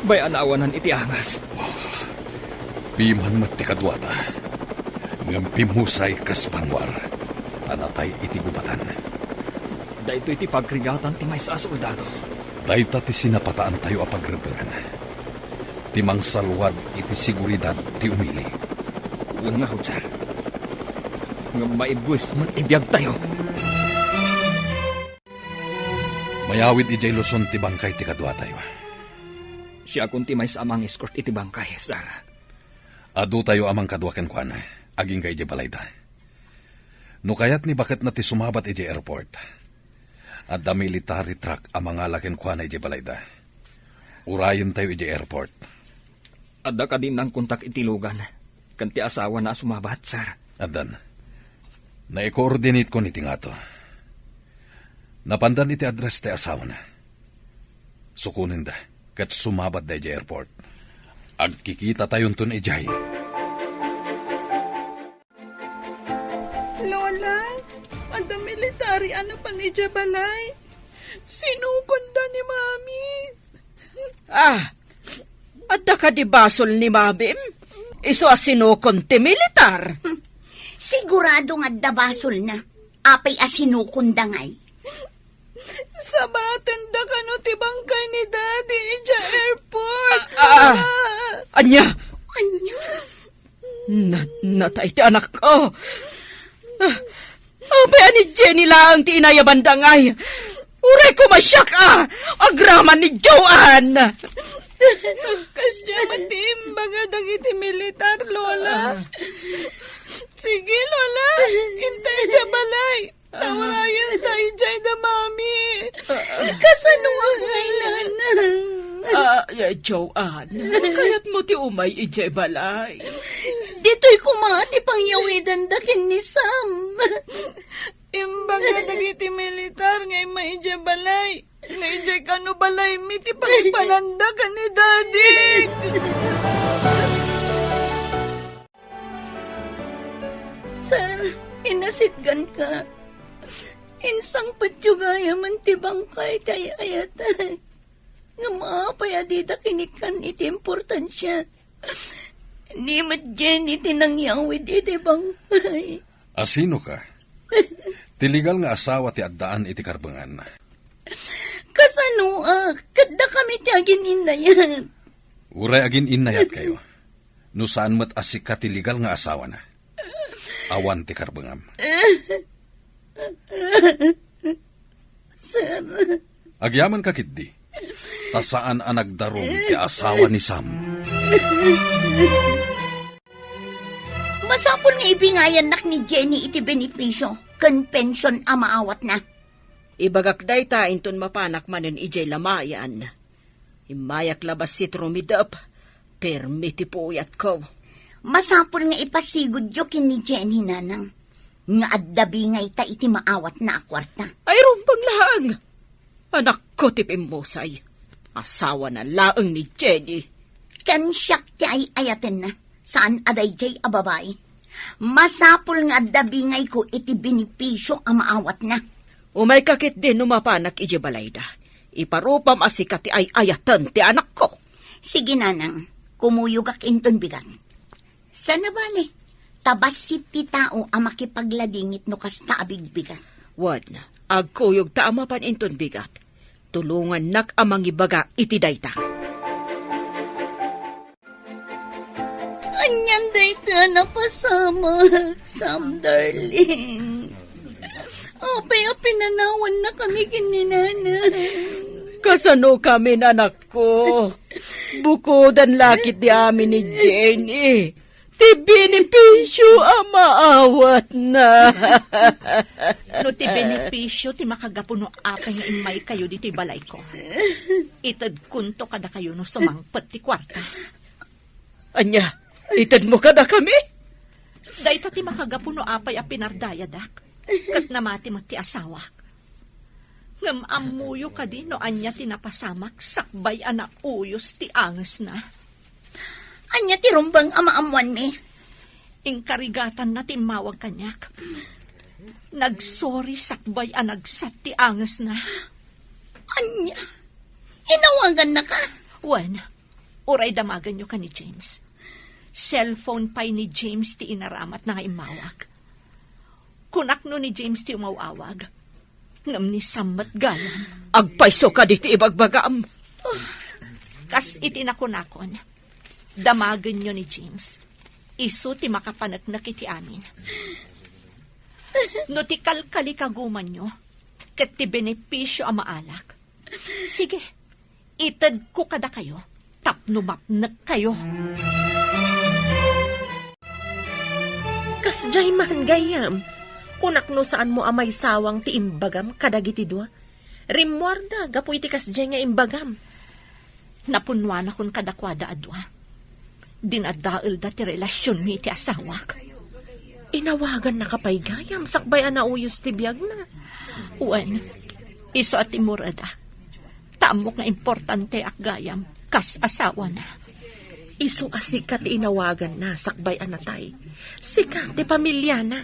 Bayan awanan iti angas. Piman mat ti kadwata. Ngam pimusay kas banwar. Tanatay iti gubatan. Dahito iti pagrigatan ti may sa soldado. Dayta ti sinapataan tayo apagreberan. Timang salwad iti seguridad ti umili. Uwan nga, Roger. Nga maibwis matibiyag tayo. Mayawid ijay Luzon ti bangkay ti kadwa tayo. Siya kunti may sa amang escort iti bangkay, sir. Adu tayo amang kadwa ken kuan. Aging kay ijay balayda. No kayat ni bakit na ti sumabat ijay airport. At da military truck ang mga lakin kuan ijay balayda. Urayon tayo ijay airport. Adda ka din ng kontak itilugan. Kanti asawa na sumabat, sir. Adan, na-coordinate ko niti nga to. Napandan iti address ti asawa na. Sukunin da, kat sumabat da ijay airport. Agkikita tayon ton ijay. Lola, ada military ano pa ni Jabalay? Sinukunda ni Mami. Adda ka di basol ni Mabim? Iso asinukon ti militar. Sigurado nga dabasol na. Apay asinukundangay. Sabaten da kano ti bangkay ni Daddy ija airport. Anya, Anya? natay ti anak ko. Apay ani Jenny lang ti inayabandangay. Uray ko masyak agraman ni Joanne. Kasya matimbaga dagiti militar, Lola. Sige, Lola. Intay Jabalay. Tawarayan tayo dyan da, Mami. Kasano ang nanang? Joanne, kaya't mo ti umay ijay balay. Dito'y kumaan ipangyawidan dakin ni Sam. Imbaga dagiti militar ngay maidya balay. nga ijay kano balay mi ti pagpananda ka ni Daddy. Sir, inasitgan ka. Insang patyugaya man ti bangkay tayo ayatan. Nga maapaya dita kinikan iti importansya. Ni mat Jenny tinangyawid iti bangkay. Asino ka? Tiligal nga asawa ti addaan iti karbangan. Kasano kada kami ti agin inayan. Uray agin inayat kayo. No saan mat asik ka tiligal nga asawa na. Awan ti karbangam. Sir, Agyaman ka kitdi. Ta saan ang nagdarong ti asawa ni Sam. Masapol nga ibingayan nak ni Jenny iti benepisyo. Kan pension amaawat na. Ibagak day ta inton mapanak manen ijay lamayan. Imayak labas si trumidap. Permiti puyat ko. Masapol nga ipasigod jo kin ni Jenny nanang. Nga addabi nga ita iti maawat na akwarta. Ay rumbang lahang. Anak ko ti Pimusay. Asawa na laang ni Jenny. Kan siyak ti ay ayaten na. Saan aday jay ababae. Masapol nga addabi nga ko iti benepisyo amaawat na. Umay kakit din numapanak iji balayda. Iparupam asika ti ay ayatan ti anak ko. Sige nanang, kumuyugak inton bigat. Sana bale, tabas si ti tao ang makipagladingit no kasta abigbigat. Wan, agkuyog ta amapan inton bigat. Tulungan nak amang ibaga iti dayta. anyan day ka napasama, Sam darling. Apay pinanawan na kami kininanay. Kasano kami anak ko? Bukodan lakit di amin ni Jenny. Ti benepisyo ang maawat na. No ti benepisyo ti makagapuno apay nga imay kayo dito balay ko. Itad kunto kada kayo no sumangpet ti kwarta. Anya, itad mo kada kami? Dahito ti makagapuno apay a pinardayadak. Kat namati mo ti asawak. Ngam amuyo ka di no anya tinapasamak sakbay ana uyos ti angas na. Anya ti rumbang amaamuan mi. Ingkarigatan na timawag kanyak. Nagsorry sakbay anagsat ti angas na. Anya, hinawagan na ka. Wan, uray damagan nyo ka ni James. Cellphone pa'y ni James ti inaramat na nga imawag. Kunak no ni James ti umawawag. Ngam ni Sammat galang. Agpaiso ka diti ibagbagam. Kas itinakunakon. Damagan nyo ni James. Isu ti makapanagnak iti amin. No ti kalkali kaguman nyo, kat ti benepisyo ang maalak. Sige, itad ko kada kayo, tapnumapnag kayo. Kasjay man gayam. Kunak no saan mo amay sawang ti imbagam kadagiti dua. Rimwarda, gapu iti kasjay nga imbagam. Napunwan akong kadakwada adwa. Dinadaal da ti relasyon mi ti asawak. Inawagan na kapay gayam, sakbay anauyos ti biyag na. Uwan, iso at imurada. Tamok nga importante ak gayam, kas asawa na. Isu asikat ti inawagan na, sakbay anatay. Sikat ti pamilya na.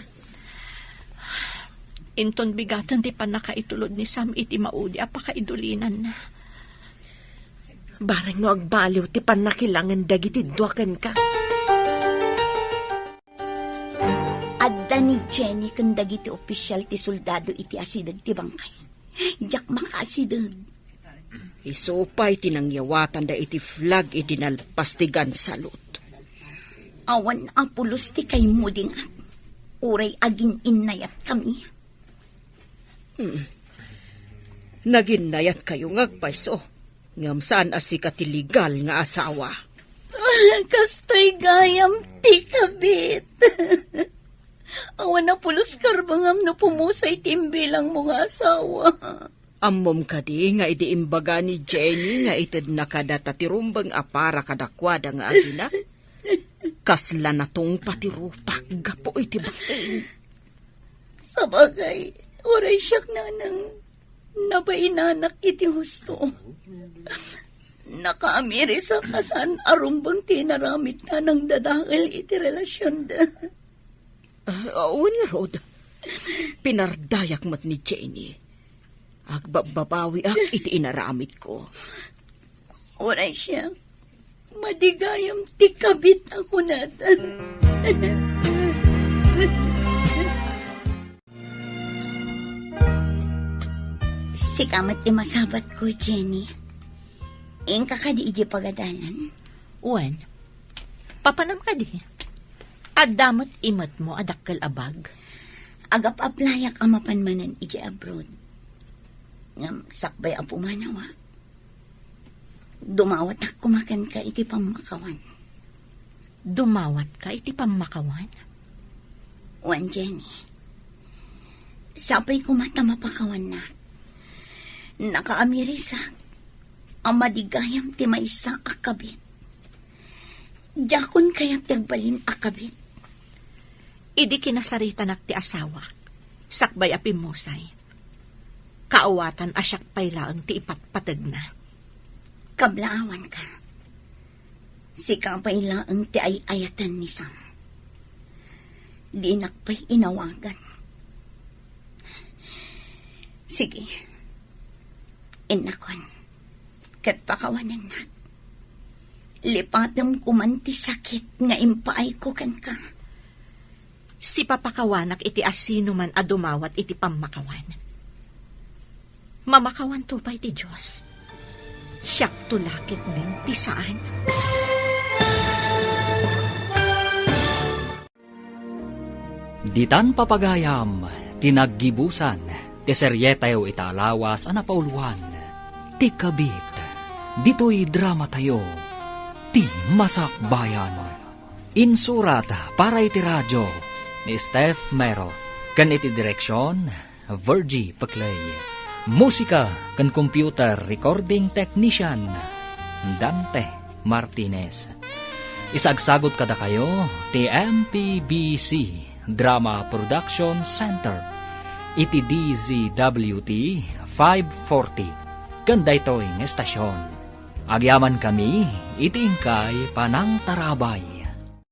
Inton bigatan ti panakaitulod ni Sam iti maudi apakaidulinan na. Barang no agbaliw ti panakilangan dagiti duaken ka. Adda ni Jenny kan dagiti opisyal ti soldado iti asidag ti bangkay. Jak makaasidag. Isupay tinangyawatan da iti flag iti nalpastigan salot. Awan ang pulos ti kay muding at uray aging inayat kami. Naginayat kayo ngagpaiso. Ngam saan asika ti legal nga asawa. Kastoy gayam ti kabit. Awan na pulos karbangam no pumusay timbilang mga asawa. Ammom kadi nga idiimbaga ni Jenny nga itid nakadata ti rumbang apara kadakwada nga agina. Kasla na tong patirupak gapo iti batin. Sabagay, oray siyak nanang nabainanak iti husto. Nakaamiri sa kasan arumbang tinaramit na ng dadakil iti relasyon da. Ni Rod, pinardayak mat ni Jenny. Agbabawi ak iti inaramit ko. Oray siya, madigayam ti kabit ako natan. Si kamat ti masabat ko, Jenny. Ingka ka di iji pagadalan. Uwan, papanam ka di. Adamot imot mo adakkel abag. Agap aplayak amapanmanan iji abroad. Ngam sakbay ang pumanawa. Dumawat ak kumakan ka iti pamakawan. Dumawat ka iti pamakawan? Wan, Jenny. Sapay kumata mapakawan na. Nakaamirisak. Ang madigayam ti maysa akabit. Jakon kaya tagbalin akabit. Idi kinasarita nak ti asawa. Sakbay apimusay. Kaawatan asyak paylaang ti ipatpatag na. Kablaawan ka. Si kapaylaang ti ay ayatan ni Sam. Di nakpay inawagan. Sige. Inakon. Kat pakawanan na. Lipatam kumanti sakit nga impaay ko kan ka. Si papakawanak iti asino man adumawat iti pamakawan. Mamakawan to pa iti Diyos. Siyak tulakit din ti saan. Ditan papagayam, tinaggibusan, ti seryetayo italawas anapauluan, ti kabit, dito'y drama tayo, ti masakbayan. Insurat para iti radyo ni Steph Mero, kan iti direksyon, Virgie Paclay. Musika kan computer recording technician, Dante Martinez. Isagsagot kada kayo, ti MPBC Drama Production Center, iti DZWT 540, kanda ito'y estasyon. Agyaman kami, iti ingkay panang tarabay.